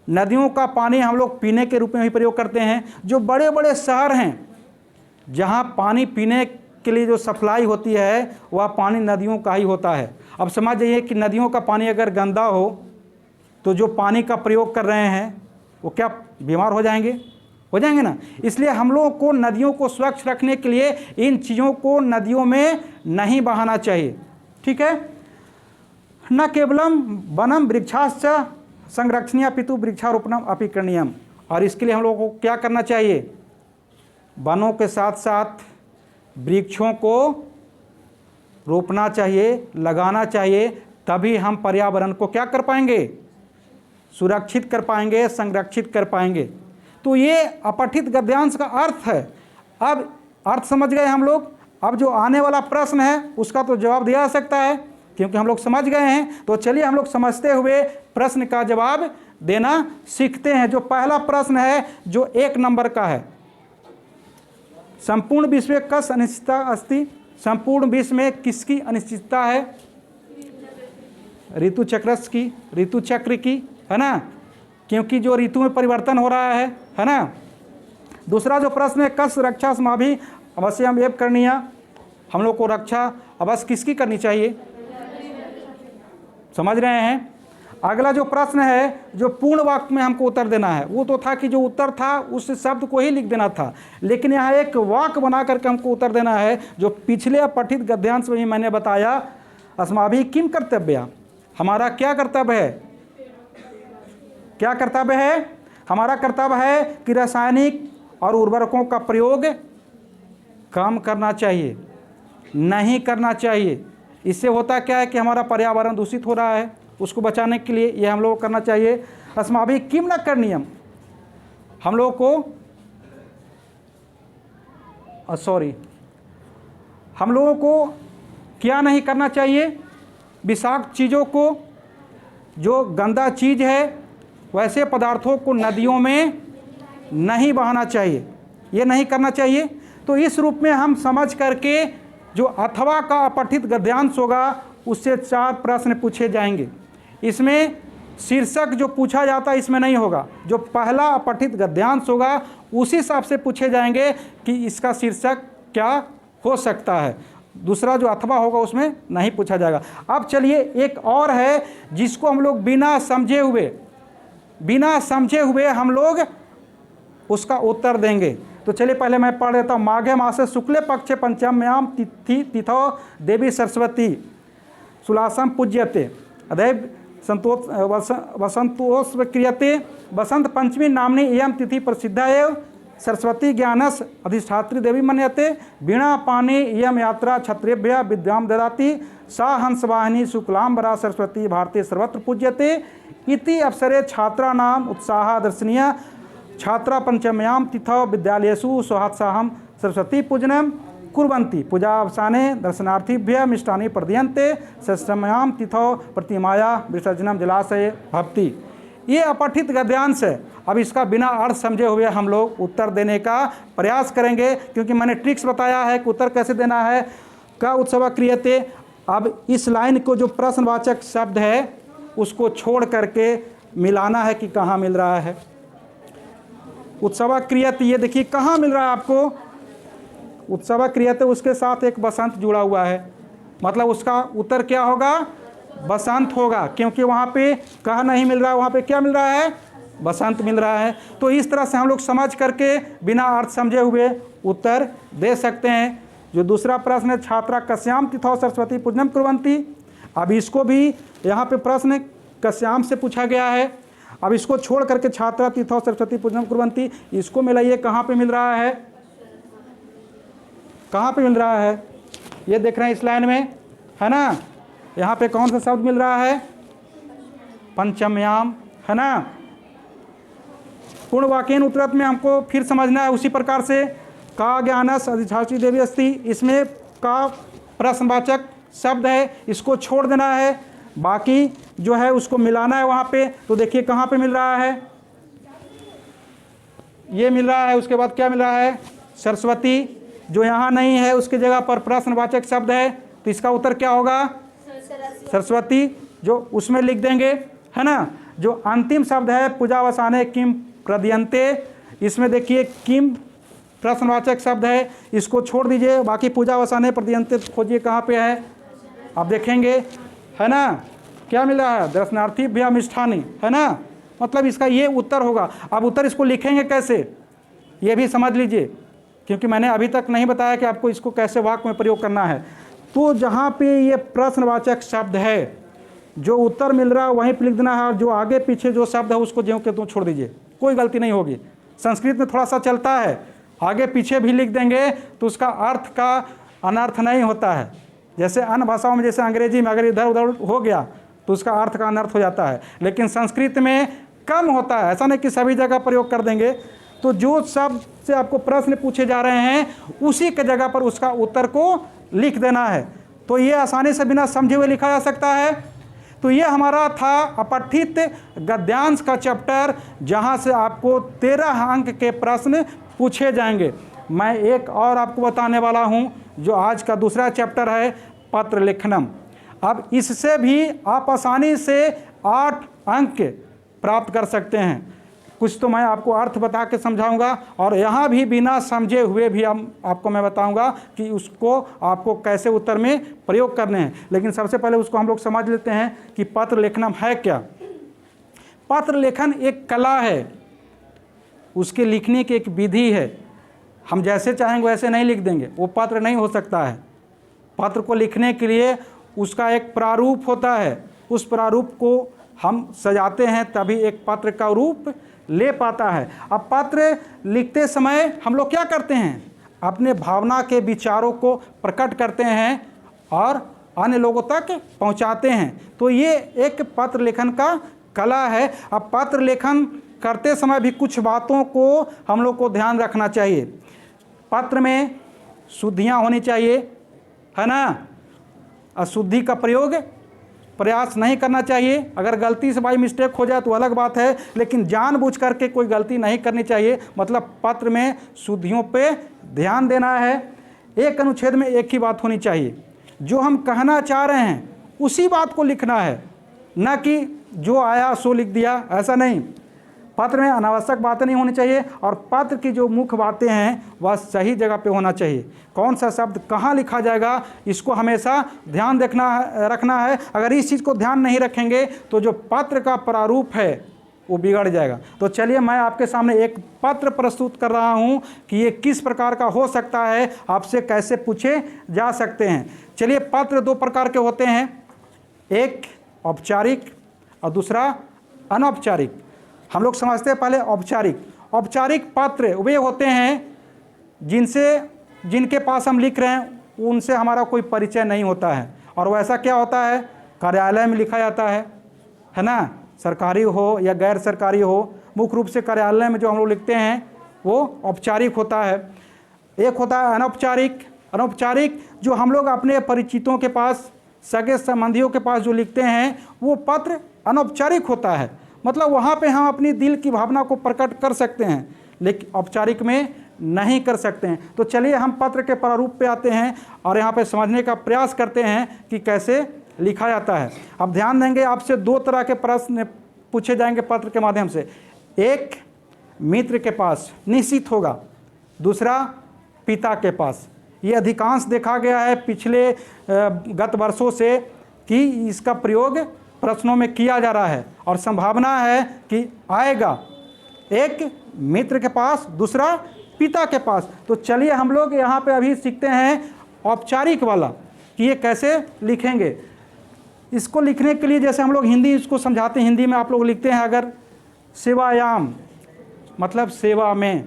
नदियों का पानी हम लोग पीने के रूप में भी प्रयोग करते हैं। जो बड़े बड़े शहर हैं जहाँ पानी पीने के लिए जो सप्लाई होती है वह पानी नदियों का ही होता है। अब समझ जाइए कि नदियों का पानी अगर गंदा हो तो जो पानी का प्रयोग कर रहे हैं वो क्या बीमार हो जाएंगे ना। इसलिए हम लोगों को नदियों को स्वच्छ रखने के लिए इन चीज़ों को नदियों में नहीं बहाना चाहिए, ठीक है। न केवलम वनम वृक्षाश्च संरक्षणीय अपितु वृक्षारोपणम अपि करणीयम। और इसके लिए हम लोगों को क्या करना चाहिए? वनों के साथ साथ वृक्षों को रोपना चाहिए, लगाना चाहिए, तभी हम पर्यावरण को क्या कर पाएंगे? सुरक्षित कर पाएंगे, संरक्षित कर पाएंगे। तो ये अपठित गद्यांश का अर्थ है। अब अर्थ समझ गए हम लोग। अब जो आने वाला प्रश्न है उसका तो जवाब दिया जा सकता है, क्योंकि हम लोग समझ गए हैं। तो चलिए हम लोग समझते हुए प्रश्न का जवाब देना सीखते हैं। जो पहला प्रश्न है जो 1 नंबर का है, संपूर्ण विश्व में कस अनिश्चितता अस्ति। संपूर्ण विश्व में किसकी अनिश्चितता है? ऋतु चक्र की, है ना, क्योंकि जो ऋतु में परिवर्तन हो रहा है ना। दूसरा जो प्रश्न है, कस रक्षा समाभि अवश्य हम एवं करनीय। हम लोग को रक्षा अवश्य किसकी करनी चाहिए? समझ रहे हैं। अगला जो प्रश्न है जो पूर्ण वाक्य में हमको उत्तर देना है, वो तो था कि जो उत्तर था उस शब्द को ही लिख देना था, लेकिन यहाँ एक वाक्य बना करके हमको उत्तर देना है। जो पिछले अपठित गद्यांश में ही मैंने बताया, अस्माभिः किम कर्तव्य, हमारा क्या कर्तव्य है? क्या कर्तव्य है? हमारा कर्तव्य है कि रासायनिक और उर्वरकों का प्रयोग कम करना चाहिए, नहीं करना चाहिए। इससे होता क्या है कि हमारा पर्यावरण दूषित हो रहा है, उसको बचाने के लिए ये हम लोग को करना चाहिए। अस्माभिः किम न करणीयम, हम लोग को हम लोगों को क्या नहीं करना चाहिए? विषाक्त चीज़ों को, जो गंदा चीज़ है वैसे पदार्थों को नदियों में नहीं बहाना चाहिए, ये नहीं करना चाहिए। तो इस रूप में हम समझ करके जो अथवा का अपठित गद्यांश होगा उससे 4 प्रश्न पूछे जाएंगे। इसमें शीर्षक जो पूछा जाता है इसमें नहीं होगा। जो पहला अपठित गद्यांश होगा उसी हिसाब से पूछे जाएंगे कि इसका शीर्षक क्या हो सकता है। दूसरा जो अथवा होगा उसमें नहीं पूछा जाएगा। अब चलिए एक और है जिसको हम लोग बिना समझे हुए हम लोग उसका उत्तर देंगे। तो चलिए पहले मैं पढ़ देता हूँ। माघे मासे शुक्ले पक्षे पंचम्याम तिथौ देवी सरस्वती सुलासम पूज्यते अदैव वसंतोत्सव क्रियते। वसंत पंचमी नामनी इयं तिथि प्रसिद्धा एव सरस्वती ज्ञानस अधिष्ठात्री देवी मन्यते। वीणा पानी इयं यात्रा क्षत्रियभ्यः विद्याम ददाति। सा हंसवाहिनी शुक्लांबरा सरस्वती भारती सर्वत्र पूज्यते। इति अवसरे छात्राणाम उत्साह दर्शनीय। छात्रा पंचम्यां तिथौ विद्यालयेषु स्वोत्साहं सरस्वती पूजनं कुर्वन्ति। पूजावसाने दर्शनार्थिभ्यः मिष्टानि प्रदीयन्ते। षष्ठम्यां तिथौ प्रतिमाया विसर्जनं जलाशये भवति। ये अपठित गद्यांश है। अब इसका बिना अर्थ समझे हुए हम लोग उत्तर देने का प्रयास करेंगे, क्योंकि मैंने ट्रिक्स बताया है कि उत्तर कैसे देना है। का उत्सव क्रियते, अब इस लाइन को जो प्रश्नवाचक शब्द है उसको छोड़ करके मिलाना है कि कहाँ मिल रहा है। उत्सव क्रियते, ये देखिए कहाँ मिल रहा है आपको। उत्सव क्रियते उसके साथ एक बसंत जुड़ा हुआ है, मतलब उसका उत्तर क्या होगा? बसंत होगा, क्योंकि वहाँ पे कहाँ नहीं मिल रहा है, वहाँ पे क्या मिल रहा है? बसंत मिल रहा है। तो इस तरह से हम लोग समझ करके बिना अर्थ समझे हुए उत्तर दे सकते हैं। जो दूसरा प्रश्न है, छात्रा कस्याम तिथौ सरस्वती पूजनम कुर्वन्ति। अब इसको भी यहाँ पे प्रश्न कस्याम से पूछा गया है। अब इसको छोड़ करके छात्रा तीर्थौ सरस्वती पूजनम कुर्वन्ति, इसको मिलाइए, कहाँ पे मिल रहा है, कहाँ पे मिल रहा है, ये देख रहे हैं इस लाइन में, है ना। यहाँ पे कौन सा शब्द मिल रहा है, पंचम्याम, है ना। पूर्ण वाक्येन उत्तरत में हमको फिर समझना है उसी प्रकार से, का ज्ञानस अधिष्ठात्री देवी अस्ति, इसमें का प्रश्नवाचक शब्द है, इसको छोड़ देना है, बाकी जो है उसको मिलाना है वहाँ पे। तो देखिए कहाँ पे मिल रहा है, ये मिल रहा है, उसके बाद क्या मिल रहा है, सरस्वती, जो यहाँ नहीं है उसकी जगह पर प्रश्नवाचक शब्द है, तो इसका उत्तर क्या होगा, सरस्वती, जो उसमें लिख देंगे, है ना। जो अंतिम शब्द है पूजावसाने किम प्रदयन्ते, इसमें देखिए किम प्रश्नवाचक शब्द है, इसको छोड़ दीजिए, बाकी पूजावसाने प्रदयन्ते खोजिए कहाँ पे है, आप देखेंगे, है ना। क्या मिल रहा है, दर्शनार्थी भ्या मिष्ठानी, है ना, मतलब इसका ये उत्तर होगा। अब उत्तर इसको लिखेंगे कैसे, ये भी समझ लीजिए, क्योंकि मैंने अभी तक नहीं बताया कि आपको इसको कैसे वाक्य में प्रयोग करना है। तो जहाँ पे ये प्रश्नवाचक शब्द है, जो उत्तर मिल रहा है वहीं पर लिख देना है, और जो आगे पीछे जो शब्द है उसको ज्यों के त्यों छोड़ दीजिए, कोई गलती नहीं होगी। संस्कृत में थोड़ा सा चलता है, आगे पीछे भी लिख देंगे तो उसका अर्थ का अनर्थ नहीं होता है। जैसे अन्य भाषाओं में, जैसे अंग्रेजी में अगर इधर उधर हो गया तो उसका अर्थ का अनर्थ हो जाता है, लेकिन संस्कृत में कम होता है, ऐसा नहीं कि सभी जगह प्रयोग कर देंगे। तो जो शब्द से आपको प्रश्न पूछे जा रहे हैं उसी के जगह पर उसका उत्तर को लिख देना है। तो ये आसानी से बिना समझे हुए लिखा जा सकता है। तो ये हमारा था अपठित गद्यांश का चैप्टर, जहाँ से आपको 13 अंक के प्रश्न पूछे जाएंगे। मैं एक और आपको बताने वाला हूँ, जो आज का दूसरा चैप्टर है, पत्र लेखनम। अब इससे भी आप आसानी से 8 अंक प्राप्त कर सकते हैं। कुछ तो मैं आपको अर्थ बता के समझाऊंगा, और यहाँ भी बिना समझे हुए भी आपको मैं बताऊंगा कि उसको आपको कैसे उत्तर में प्रयोग करने हैं। लेकिन सबसे पहले उसको हम लोग समझ लेते हैं कि पत्र लेखनम है क्या। पत्र लेखन एक कला है, उसके लिखने की एक विधि है। हम जैसे चाहेंगे वैसे नहीं लिख देंगे, वो पत्र नहीं हो सकता है। पत्र को लिखने के लिए उसका एक प्रारूप होता है, उस प्रारूप को हम सजाते हैं तभी एक पत्र का रूप ले पाता है। अब पत्र लिखते समय हम लोग क्या करते हैं, अपने भावना के विचारों को प्रकट करते हैं और अन्य लोगों तक पहुंचाते हैं। तो ये एक पत्र लेखन का कला है। अब पत्र लेखन करते समय भी कुछ बातों को हम लोग को ध्यान रखना चाहिए। पत्र में शुद्धियाँ होनी चाहिए, है ना। अशुद्धि का प्रयास नहीं करना चाहिए। अगर गलती से बाई मिस्टेक हो जाए तो अलग बात है, लेकिन जानबूझ करके कोई गलती नहीं करनी चाहिए। मतलब पत्र में शुद्धियों पे ध्यान देना है। एक अनुच्छेद में एक ही बात होनी चाहिए, जो हम कहना चाह रहे हैं उसी बात को लिखना है, न कि जो आया सो लिख दिया, ऐसा नहीं। पत्र में अनावश्यक बातें नहीं होनी चाहिए, और पत्र की जो मुख्य बातें हैं वह सही जगह पे होना चाहिए। कौन सा शब्द कहाँ लिखा जाएगा, इसको हमेशा ध्यान रखना है। अगर इस चीज़ को ध्यान नहीं रखेंगे तो जो पत्र का प्रारूप है वो बिगड़ जाएगा। तो चलिए मैं आपके सामने एक पत्र प्रस्तुत कर रहा हूँ कि ये किस प्रकार का हो सकता है, आपसे कैसे पूछे जा सकते हैं। चलिए, पत्र 2 प्रकार के होते हैं, एक औपचारिक और दूसरा अनौपचारिक। हम लोग समझते हैं पहले औपचारिक पत्र वे होते हैं जिनके पास हम लिख रहे हैं उनसे हमारा कोई परिचय नहीं होता है, और वैसा क्या होता है, कार्यालय में लिखा जाता है ना, सरकारी हो या गैर सरकारी हो। मुख्य रूप से कार्यालय में जो हम लोग लिखते हैं वो औपचारिक होता है। एक होता है अनौपचारिक जो हम लोग अपने परिचितों के पास, सगे संबंधियों के पास जो लिखते हैं वो पत्र अनौपचारिक होता है। मतलब वहाँ पे हम अपनी दिल की भावना को प्रकट कर सकते हैं, लेकिन औपचारिक में नहीं कर सकते हैं। तो चलिए हम पत्र के प्रारूप पे आते हैं और यहाँ पे समझने का प्रयास करते हैं कि कैसे लिखा जाता है। अब ध्यान देंगे, आपसे 2 तरह के प्रश्न पूछे जाएंगे पत्र के माध्यम से। एक मित्र के पास निश्चित होगा, दूसरा पिता के पास। ये अधिकांश देखा गया है पिछले गत वर्षों से कि इसका प्रयोग प्रश्नों में किया जा रहा है, और संभावना है कि आएगा। एक मित्र के पास, दूसरा पिता के पास। तो चलिए हम लोग यहाँ पे अभी सीखते हैं औपचारिक वाला कि ये कैसे लिखेंगे। इसको लिखने के लिए जैसे हम लोग हिंदी इसको समझाते हैं, हिंदी में आप लोग लिखते हैं अगर सेवायाम मतलब सेवा में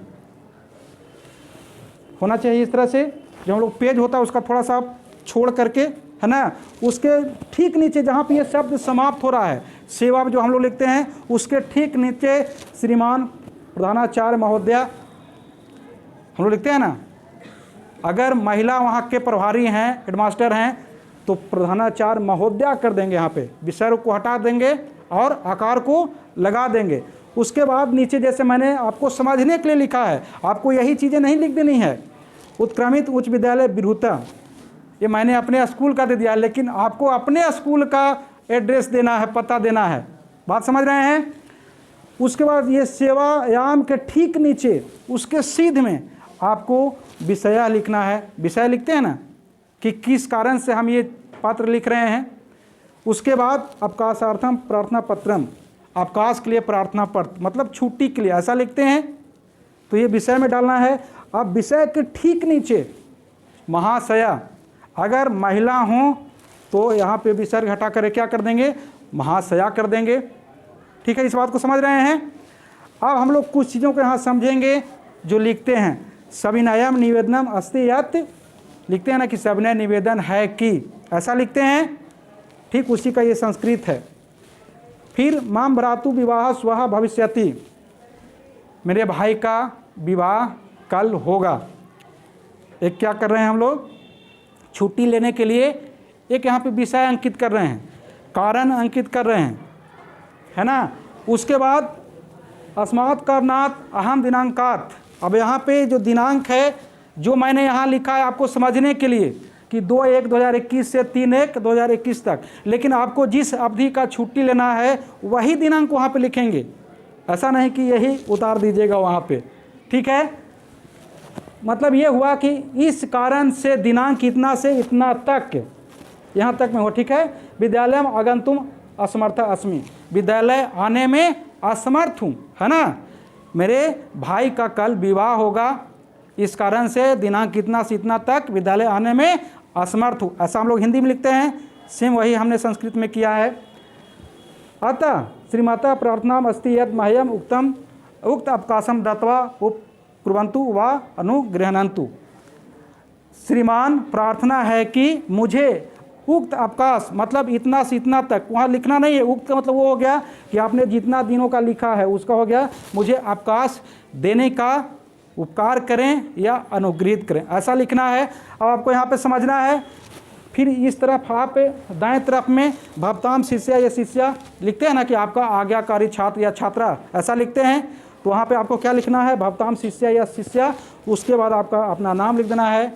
होना चाहिए। इस तरह से जो हम लोग पेज होता है उसका थोड़ा सा छोड़ करके, है ना, उसके ठीक नीचे जहाँ पे ये शब्द समाप्त हो रहा है, सेवा जो हम लोग लिखते हैं, उसके ठीक नीचे श्रीमान प्रधानाचार्य महोदया हम लोग लिखते हैं ना। अगर महिला वहाँ के प्रभारी हैं, हेडमास्टर हैं, तो प्रधानाचार्य महोदया कर देंगे, यहाँ पे विसर्ग को हटा देंगे और आकार को लगा देंगे। उसके बाद नीचे जैसे मैंने आपको समझने के लिए लिखा है, आपको यही चीज़ें नहीं लिख देनी है। उत्क्रमित उच्च विद्यालय बिरहुता, ये मैंने अपने स्कूल का दे दिया, लेकिन आपको अपने स्कूल का एड्रेस देना है, पता देना है। बात समझ रहे हैं? उसके बाद ये सेवायाम के ठीक नीचे उसके सीध में आपको विषय लिखना है। विषय लिखते हैं ना कि किस कारण से हम ये पत्र लिख रहे हैं। उसके बाद अवकाशार्थम प्रार्थना पत्रम, अवकाश के लिए प्रार्थना पत्र मतलब छुट्टी के लिए, ऐसा लिखते हैं, तो ये विषय में डालना है। अब विषय के ठीक नीचे महाशया, अगर महिला हों तो यहाँ पे विसर्ग हटा कर क्या कर देंगे, महाशया कर देंगे। ठीक है, इस बात को समझ रहे हैं? अब हम लोग कुछ चीज़ों को यहाँ समझेंगे जो लिखते हैं। सविनयम निवेदनम अस्ति यत्, लिखते हैं ना कि सविनय निवेदन है कि, ऐसा लिखते हैं। ठीक उसी का ये संस्कृत है। फिर माम भ्रातु विवाह स्वः भविष्यति, मेरे भाई का विवाह कल होगा। एक क्या कर रहे हैं हम लोग, छुट्टी लेने के लिए एक यहाँ पे विषय अंकित कर रहे हैं, कारण अंकित कर रहे हैं, है ना। उसके बाद अस्मात् कारणात् अहम दिनांकात्, अब यहाँ पे जो दिनांक है जो मैंने यहाँ लिखा है आपको समझने के लिए कि 2/1/2021 से 3/1/2021 तक, लेकिन आपको जिस अवधि का छुट्टी लेना है वही दिनांक वहाँ पे लिखेंगे। ऐसा नहीं कि यही उतार दीजिएगा वहाँ पे। ठीक है, मतलब ये हुआ कि इस कारण से दिनांक इतना से इतना तक, यहाँ तक में हो। ठीक है, विद्यालय में आगंतुम असमर्थ अस्मि, विद्यालय आने में असमर्थ हूँ, है ना। मेरे भाई का कल विवाह होगा, इस कारण से दिनांक इतना से इतना तक विद्यालय आने में असमर्थ हूँ। ऐसा हम लोग हिंदी में लिखते हैं, सेम वही हमने संस्कृत में किया है। अतः श्रीमाता प्रार्थना अस्ति यद मह्यम उक्तम उक्त अवकाशम दत्वा उपकुर्वन्तु व अनुगृह्णन्तु, श्रीमान प्रार्थना है कि मुझे उक्त अवकाश मतलब इतना से इतना तक, वहाँ लिखना नहीं है, उक्त का मतलब वो हो गया कि आपने जितना दिनों का लिखा है उसका हो गया, मुझे अवकाश देने का उपकार करें या अनुग्रहित करें, ऐसा लिखना है। अब आपको यहाँ पे समझना है। फिर इस तरफ आप दाएं तरफ में भवताम शिष्या या शिष्या लिखते हैं ना कि आपका आज्ञाकारी छात्र या छात्रा, ऐसा लिखते हैं। तो वहाँ पे आपको क्या लिखना है, भवताम शिष्या या शिष्या, उसके बाद आपका अपना नाम लिख देना है,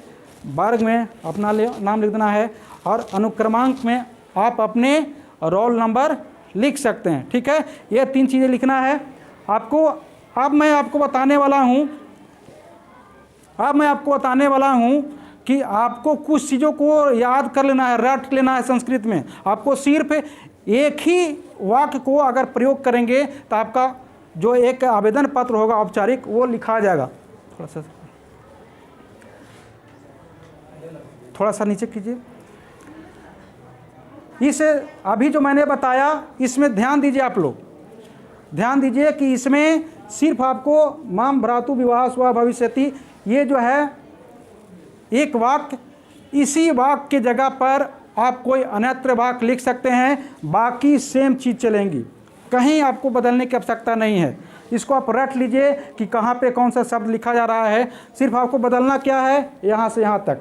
वर्ग में अपना नाम लिख देना है, और अनुक्रमांक में आप अपने रोल नंबर लिख सकते हैं। ठीक है, ये 3 चीज़ें लिखना है आपको। अब मैं आपको बताने वाला हूँ कि आपको कुछ चीज़ों को याद कर लेना है, रट लेना है संस्कृत में। आपको सिर्फ एक ही वाक्य को अगर प्रयोग करेंगे तो आपका जो एक आवेदन पत्र होगा औपचारिक, वो लिखा जाएगा। थोड़ा सा नीचे कीजिए। इस अभी जो मैंने बताया इसमें ध्यान दीजिए, आप लोग ध्यान दीजिए कि इसमें सिर्फ आपको माम भ्रातु विवाह स्व भविष्यति, ये जो है एक वाक्य, इसी वाक्य की जगह पर आप कोई अन्यत्र वाक्य लिख सकते हैं, बाकी सेम चीज़ चलेंगी, कहीं आपको बदलने की आवश्यकता नहीं है। इसको आप रट लीजिए कि कहाँ पे कौन सा शब्द लिखा जा रहा है। सिर्फ आपको बदलना क्या है, यहाँ से यहाँ तक,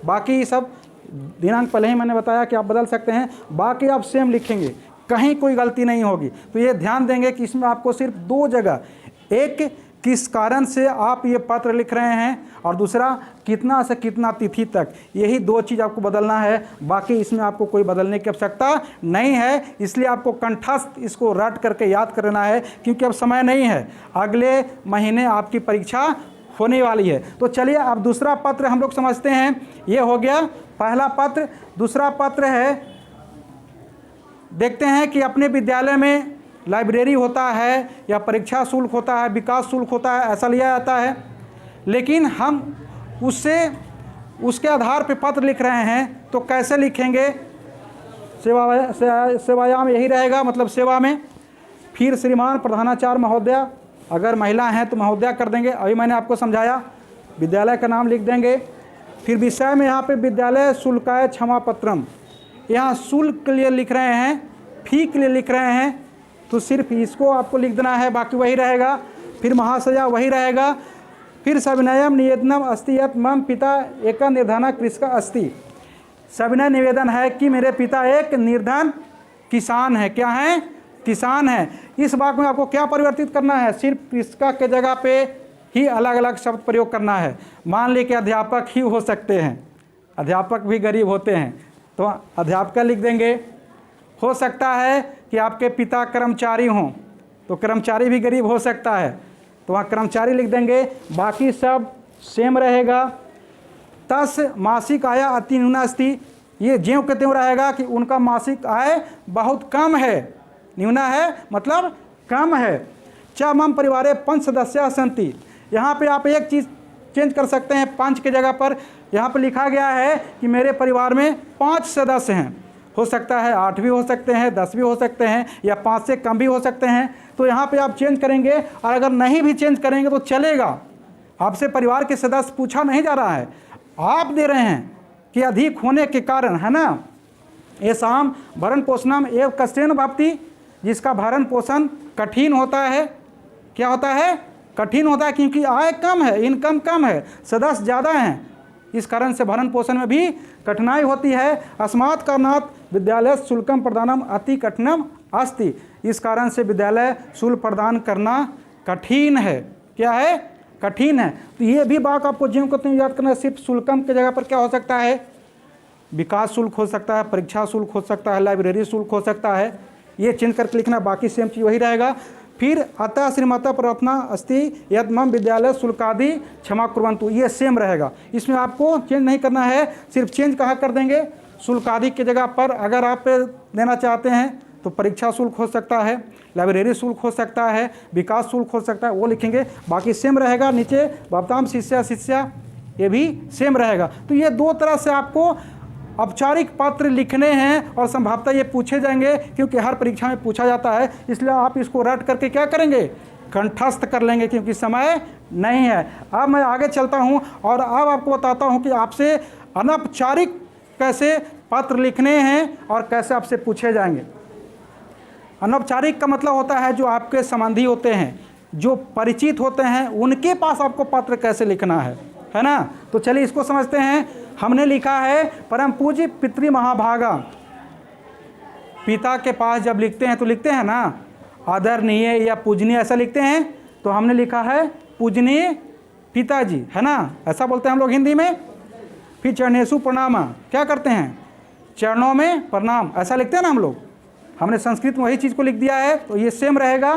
बाकी सब दिनांक पहले ही मैंने बताया कि आप बदल सकते हैं, बाकी आप सेम लिखेंगे, कहीं कोई गलती नहीं होगी। तो ये ध्यान देंगे कि इसमें आपको सिर्फ 2 जगह, एक किस कारण से आप ये पत्र लिख रहे हैं और दूसरा कितना से कितना तिथि तक, यही 2 चीज़ आपको बदलना है, बाकी इसमें आपको कोई बदलने की आवश्यकता नहीं है। इसलिए आपको कंठस्थ इसको रट करके याद करना है, क्योंकि अब समय नहीं है, अगले महीने आपकी परीक्षा होने वाली है। तो चलिए अब दूसरा पत्र हम लोग समझते हैं। ये हो गया पहला पत्र। दूसरा पत्र है, देखते हैं कि अपने विद्यालय में लाइब्रेरी होता है या परीक्षा शुल्क होता है, विकास शुल्क होता है, ऐसा लिया जाता है, लेकिन हम उसके आधार पर पत्र लिख रहे हैं, तो कैसे लिखेंगे। सेवायाम यही रहेगा, मतलब सेवा में। फिर श्रीमान प्रधानाचार्य महोदया, अगर महिला हैं तो महोदया कर देंगे, अभी मैंने आपको समझाया। विद्यालय का नाम लिख देंगे। फिर विषय में यहाँ पे विद्यालय शुल्काय क्षमा पत्रम, यहाँ शुल्क के लिए लिख रहे हैं, फी के लिए लिख रहे हैं, तो सिर्फ इसको आपको लिख देना है, बाकी वही रहेगा। फिर महाशया वही रहेगा। फिर सविनयम निवेदनम अस्ति यत् मम पिता एक निर्धन कृषक अस्ति, सविनय निवेदन है कि मेरे पिता एक निर्धन किसान है। क्या है? किसान है। इस वाक्य में आपको क्या परिवर्तित करना है? सिर्फ कृषक के जगह पे ही अलग अलग शब्द प्रयोग करना है। मान ली कि अध्यापक ही हो सकते हैं, अध्यापक भी गरीब होते हैं, तो अध्यापक लिख देंगे। हो सकता है कि आपके पिता कर्मचारी हों, तो कर्मचारी भी गरीब हो सकता है, तो वहाँ कर्मचारी लिख देंगे। बाकी सब सेम रहेगा। तस मासिक आय अति न्यूना अस्ति, ये ज्यों के त्यों रहेगा कि उनका मासिक आय बहुत कम है। न्यूना है मतलब कम है। च मम परिवारे 5 सदस्य सन्ति, यहाँ पे आप एक चीज़ चेंज कर सकते हैं। 5 के जगह पर यहाँ पे लिखा गया है कि मेरे परिवार में 5 सदस्य हैं। हो सकता है 8 भी हो सकते हैं, 10 भी हो सकते हैं, या 5 से कम भी हो सकते हैं। तो यहाँ पे आप चेंज करेंगे, और अगर नहीं भी चेंज करेंगे तो चलेगा। आपसे परिवार के सदस्य पूछा नहीं जा रहा है, आप दे रहे हैं कि अधिक होने के कारण, है ना। ये शाम भरण पोषणम एवं कष्टेन भवति, जिसका भरण पोषण कठिन होता है। क्या होता है? कठिन होता है, क्योंकि आय कम है, इनकम कम है, सदस्य ज़्यादा हैं, इस कारण से भरण पोषण में भी कठिनाई होती है। अस्मात् कारणात् विद्यालय शुल्कम प्रदानम अति कठिनम अस्ति, इस कारण से विद्यालय शुल्क प्रदान करना कठिन है। क्या है? कठिन है। तो ये भी बात आपको ज्यों को त्यों याद करना है। सिर्फ शुल्कम के जगह पर क्या हो सकता है? विकास शुल्क हो सकता है, परीक्षा शुल्क हो सकता है, लाइब्रेरी शुल्क हो सकता है। ये चेंज करके लिखना, बाकी सेम चीज़ वही रहेगा। फिर अतः श्रीमता प्रार्थना अस्ति यद मम विद्यालय शुल्कादि क्षमा कुर्वन्तु, ये सेम रहेगा। इसमें आपको चेंज नहीं करना है। सिर्फ चेंज कहाँ कर देंगे? शुल्कादि की जगह पर अगर आप देना चाहते हैं तो परीक्षा शुल्क हो सकता है, लाइब्रेरी शुल्क हो सकता है, विकास शुल्क हो सकता है, वो लिखेंगे। बाकी सेम रहेगा। नीचे भवताम शिष्या शिष्या, ये भी सेम रहेगा। तो ये 2 तरह से आपको औपचारिक पत्र लिखने हैं, और संभवतः ये पूछे जाएंगे, क्योंकि हर परीक्षा में पूछा जाता है। इसलिए आप इसको रट करके क्या करेंगे? कंठस्थ कर लेंगे, क्योंकि समय नहीं है। अब मैं आगे चलता हूँ और अब आपको बताता हूँ कि आपसे अनौपचारिक कैसे पत्र लिखने हैं और कैसे आपसे पूछे जाएंगे। अनौपचारिक का मतलब होता है जो आपके संबंधी होते हैं, जो परिचित होते हैं, उनके पास आपको पत्र कैसे लिखना है ना। तो चलिए इसको समझते हैं। हमने लिखा है परम पूज्य पितृ महाभागा, पिता के पास जब लिखते हैं तो लिखते हैं ना आदरणीय या पूजनीय, ऐसा लिखते हैं। तो हमने लिखा है पूजनीय पिताजी, है ना, ऐसा बोलते हैं हम लोग हिंदी में। फिर चरणेषु प्रणाम, क्या करते हैं? चरणों में प्रणाम, ऐसा लिखते हैं ना हम लोग। हमने संस्कृत में वही चीज़ को लिख दिया है, तो ये सेम रहेगा।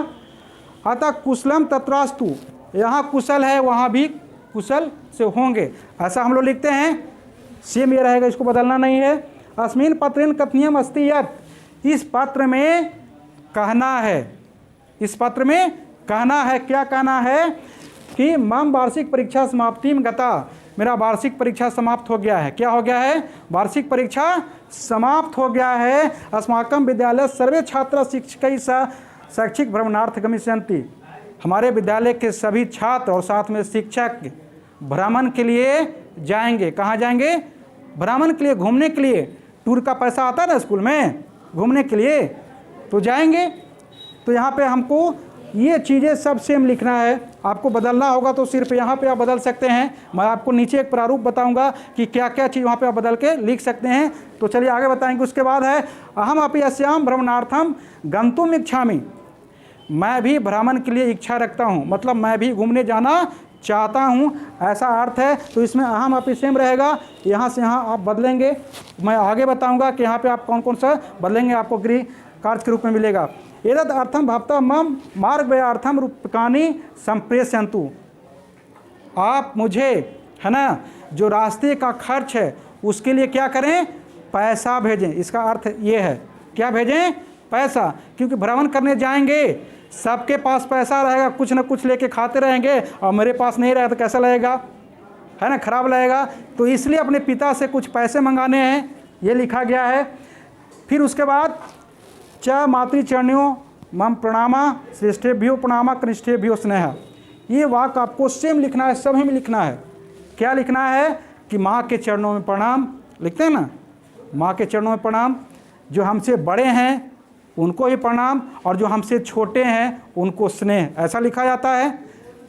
अतः कुशलम तत्रास्तु, यहाँ कुशल है वहाँ भी कुशल से होंगे, ऐसा हम लोग लिखते हैं। सेम ये रहेगा, इसको बदलना नहीं है। अस्मिन पत्रेन कथनीयम अस्ति यत्, इस पत्र में कहना है, इस पत्र में कहना है, क्या कहना है कि मम वार्षिक परीक्षा समाप्तिम गता, मेरा वार्षिक परीक्षा समाप्त हो गया है। क्या हो गया है? वार्षिक परीक्षा समाप्त हो गया है। अस्माकम विद्यालय सर्वे छात्र शिक्षकै सह शैक्षिक भ्रमणार्थ गमिष्यन्ति, हमारे विद्यालय के सभी छात्र और साथ में शिक्षक भ्रमण के लिए जाएंगे। कहाँ जाएंगे? भ्रमण के लिए, घूमने के लिए। टूर का पैसा आता है ना स्कूल में घूमने के लिए, तो जाएंगे। तो यहाँ पे हमको ये चीज़ें सब सेम लिखना है। आपको बदलना होगा तो सिर्फ यहाँ पे आप बदल सकते हैं। मैं आपको नीचे एक प्रारूप बताऊंगा कि क्या क्या चीज़ वहाँ पे आप बदल के लिख सकते हैं। तो चलिए आगे बताएंगे। उसके बाद है अहम अपि अस्याम भ्रमणार्थम गंतुम इच्छामि, मैं भी भ्रमण के लिए इच्छा रखता हूँ, मतलब मैं भी घूमने जाना चाहता हूँ, ऐसा अर्थ है। तो इसमें अहम अपि सेम रहेगा, यहाँ से यहाँ आप बदलेंगे। मैं आगे बताऊँगा कि यहाँ पर आप कौन कौन सा बदलेंगे, आपको गृह कार्य के रूप में मिलेगा। एतद् अर्थम भवता मम मार्ग व्ययार्थम रूपकानि संप्रेषयन्तु, आप मुझे, है ना, जो रास्ते का खर्च है उसके लिए क्या करें? पैसा भेजें। इसका अर्थ ये है, क्या भेजें? पैसा। क्योंकि भ्रमण करने जाएंगे, सबके पास पैसा रहेगा, कुछ ना कुछ लेके खाते रहेंगे, और मेरे पास नहीं रहेगा तो कैसा लगेगा, है ना, खराब लगेगा। तो इसलिए अपने पिता से कुछ पैसे मंगाने हैं, ये लिखा गया है। फिर उसके बाद च मातृचरणियों मम प्रणामा श्रेष्ठेभ्यो प्रणामा कनिष्ठेभ्यो स्नेह। ये वाक्य आपको सेम लिखना है, सभी में लिखना है। क्या लिखना है कि माँ के चरणों में प्रणाम, लिखते हैं ना, माँ के चरणों में प्रणाम, जो हमसे बड़े हैं उनको ही प्रणाम, और जो हमसे छोटे हैं उनको स्नेह, ऐसा लिखा जाता है।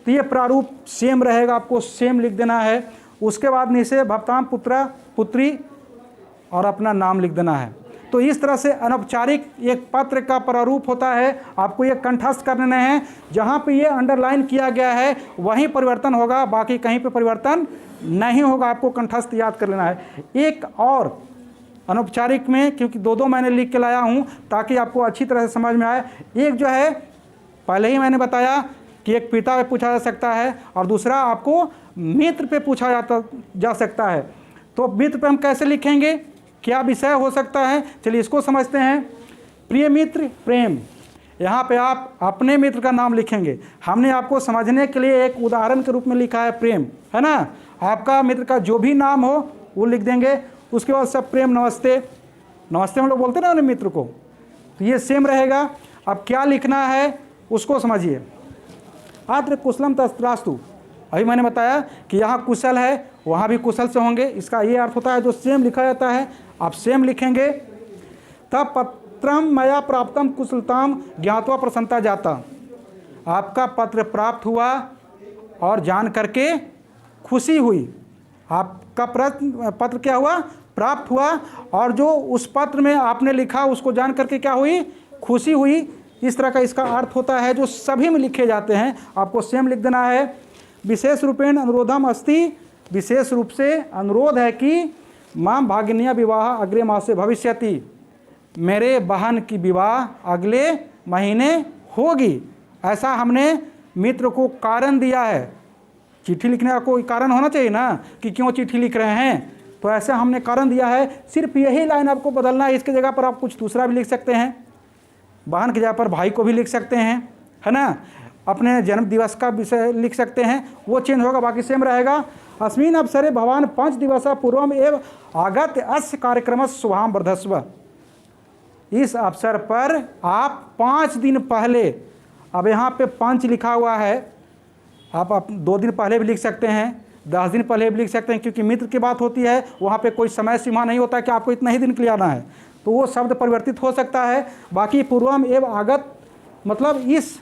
तो ये प्रारूप सेम रहेगा, आपको सेम लिख देना है। उसके बाद नीचे भवताम पुत्रा पुत्री और अपना नाम लिख देना है। तो इस तरह से अनौपचारिक एक पत्र का प्रारूप होता है, आपको ये कंठस्थ कर लेना है। जहाँ पे ये अंडरलाइन किया गया है वहीं परिवर्तन होगा, बाकी कहीं पे परिवर्तन नहीं होगा, आपको कंठस्थ याद कर लेना है। एक और अनौपचारिक में, क्योंकि दो मैंने लिख के लाया हूँ ताकि आपको अच्छी तरह से समझ में आए। एक जो है पहले ही मैंने बताया कि एक पिता पे पूछा जा सकता है और दूसरा आपको मित्र पे पूछा जा सकता है। तो मित्र पे हम कैसे लिखेंगे, क्या विषय हो सकता है, चलिए इसको समझते हैं। प्रिय मित्र प्रेम, यहाँ पे आप अपने मित्र का नाम लिखेंगे। हमने आपको समझने के लिए एक उदाहरण के रूप में लिखा है प्रेम, है ना। आपका मित्र का जो भी नाम हो वो लिख देंगे। उसके बाद सब प्रेम नमस्ते, नमस्ते हम लोग बोलते हैं ना अपने मित्र को, तो ये सेम रहेगा। अब क्या लिखना है उसको समझिए। अत्र कुशलम तस्त्रास्तु, अभी मैंने बताया कि यहाँ कुशल है वहाँ भी कुशल से होंगे, इसका ये अर्थ होता है जो सेम लिखा जाता है आप सेम लिखेंगे। तब पत्रम मया प्राप्तम कुशलताम ज्ञात्वा प्रसन्नता जाता, आपका पत्र प्राप्त हुआ और जान करके खुशी हुई। आपका पत्र क्या हुआ, प्राप्त हुआ, और जो उस पत्र में आपने लिखा उसको जान करके क्या हुई, खुशी हुई। इस तरह का इसका अर्थ होता है जो सभी में लिखे जाते हैं, आपको सेम लिख देना है। विशेष रूपेण अनुरोधम अस्ति, विशेष रूप से अनुरोध है कि मां भागिनिया विवाह अग्रे मासे भविष्यति, मेरे बहन की विवाह अगले महीने होगी। ऐसा हमने मित्र को कारण दिया है। चिट्ठी लिखने का कोई कारण होना चाहिए ना कि क्यों चिट्ठी लिख रहे हैं, तो ऐसा हमने कारण दिया है। सिर्फ यही लाइन आपको बदलना है, इसकी जगह पर आप कुछ दूसरा भी लिख सकते हैं। बहन की जगह पर भाई को भी लिख सकते हैं, है ना। अपने जन्म दिवस का विषय लिख सकते हैं, वो चेंज होगा, बाकी सेम रहेगा। अस्मिन् अवसरे भवान 5 दिवस पूर्वम एवं आगत अस्य कार्यक्रम शुभाम वर्धस्व, इस अवसर पर आप 5 दिन पहले, अब यहाँ पे 5 लिखा हुआ है, आप 2 दिन पहले भी लिख सकते हैं, 10 दिन पहले भी लिख सकते हैं, क्योंकि मित्र की बात होती है वहाँ पे कोई समय सीमा नहीं होता कि आपको इतना ही दिन के लिए आना है, तो वो शब्द परिवर्तित हो सकता है। बाकी पूर्वम एवं आगत मतलब इस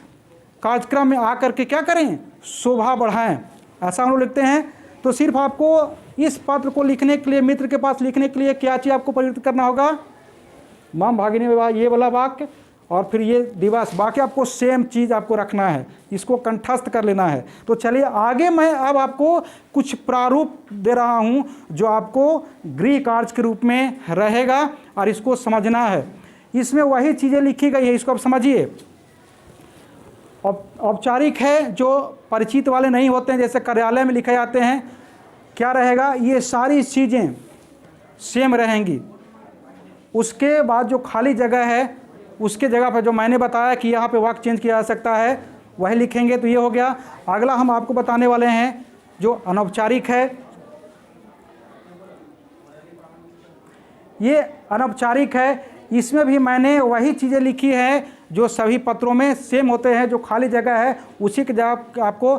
कार्यक्रम में आकर के क्या करें, शोभा बढ़ाएं, ऐसा हम लोग लिखते हैं। तो सिर्फ आपको इस पत्र को लिखने के लिए, मित्र के पास लिखने के लिए क्या चीज़ आपको परिवर्तित करना होगा, मां भागिनी विवाह ये वाला वाक्य और फिर ये दिवस, बाकी आपको सेम चीज़ आपको रखना है, इसको कंठस्थ कर लेना है। तो चलिए आगे मैं अब आपको कुछ प्रारूप दे रहा हूँ जो आपको गृह कार्य के रूप में रहेगा और इसको समझना है। इसमें वही चीज़ें लिखी गई है, इसको आप समझिए। औपचारिक है जो परिचित वाले नहीं होते हैं, जैसे कार्यालय में लिखे जाते हैं, क्या रहेगा, ये सारी चीज़ें सेम रहेंगी। उसके बाद जो खाली जगह है उसके जगह पर जो मैंने बताया कि यहाँ पे वाक्य चेंज किया जा सकता है वही लिखेंगे। तो ये हो गया। अगला हम आपको बताने वाले हैं जो अनौपचारिक है। ये अनौपचारिक है, इसमें भी मैंने वही चीज़ें लिखी हैं जो सभी पत्रों में सेम होते हैं। जो खाली जगह है उसी की जगह आपको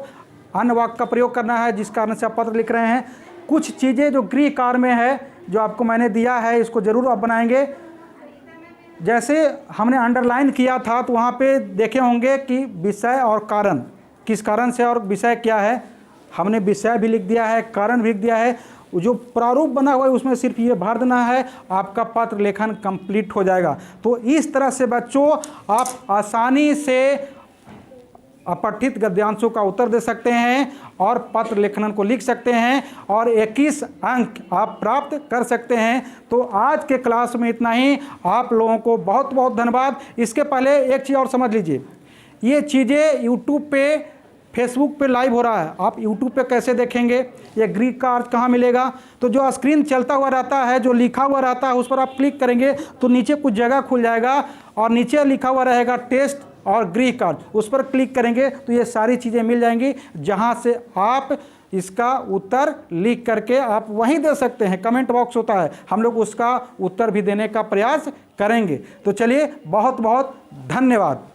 अन्य वाक्य का प्रयोग करना है, जिस कारण से आप पत्र लिख रहे हैं। कुछ चीज़ें जो गृह कार्य में है जो आपको मैंने दिया है, इसको ज़रूर आप बनाएंगे। जैसे हमने अंडरलाइन किया था तो वहाँ पे देखे होंगे कि विषय और कारण, किस कारण से और विषय क्या है, हमने विषय भी लिख दिया है, कारण भी लिख दिया है। जो प्रारूप बना हुआ है उसमें सिर्फ ये भर देना है, आपका पत्र लेखन कंप्लीट हो जाएगा। तो इस तरह से बच्चों आप आसानी से अपठित गद्यांशों का उत्तर दे सकते हैं और पत्र लेखन को लिख सकते हैं और 21 अंक आप प्राप्त कर सकते हैं। तो आज के क्लास में इतना ही। आप लोगों को बहुत बहुत धन्यवाद। इसके पहले एक चीज़ और समझ लीजिए, ये चीज़ें यूट्यूब पे, फेसबुक पे लाइव हो रहा है। आप यूट्यूब पे कैसे देखेंगे, ये गृह कार्य कहाँ मिलेगा, तो जो स्क्रीन चलता हुआ रहता है, जो लिखा हुआ रहता है, उस पर आप क्लिक करेंगे तो नीचे कुछ जगह खुल जाएगा और नीचे लिखा हुआ रहेगा टेस्ट और गृह कार्य, उस पर क्लिक करेंगे तो ये सारी चीज़ें मिल जाएंगी, जहाँ से आप इसका उत्तर लिख करके आप वहीं दे सकते हैं। कमेंट बॉक्स होता है, हम लोग उसका उत्तर भी देने का प्रयास करेंगे। तो चलिए, बहुत बहुत धन्यवाद।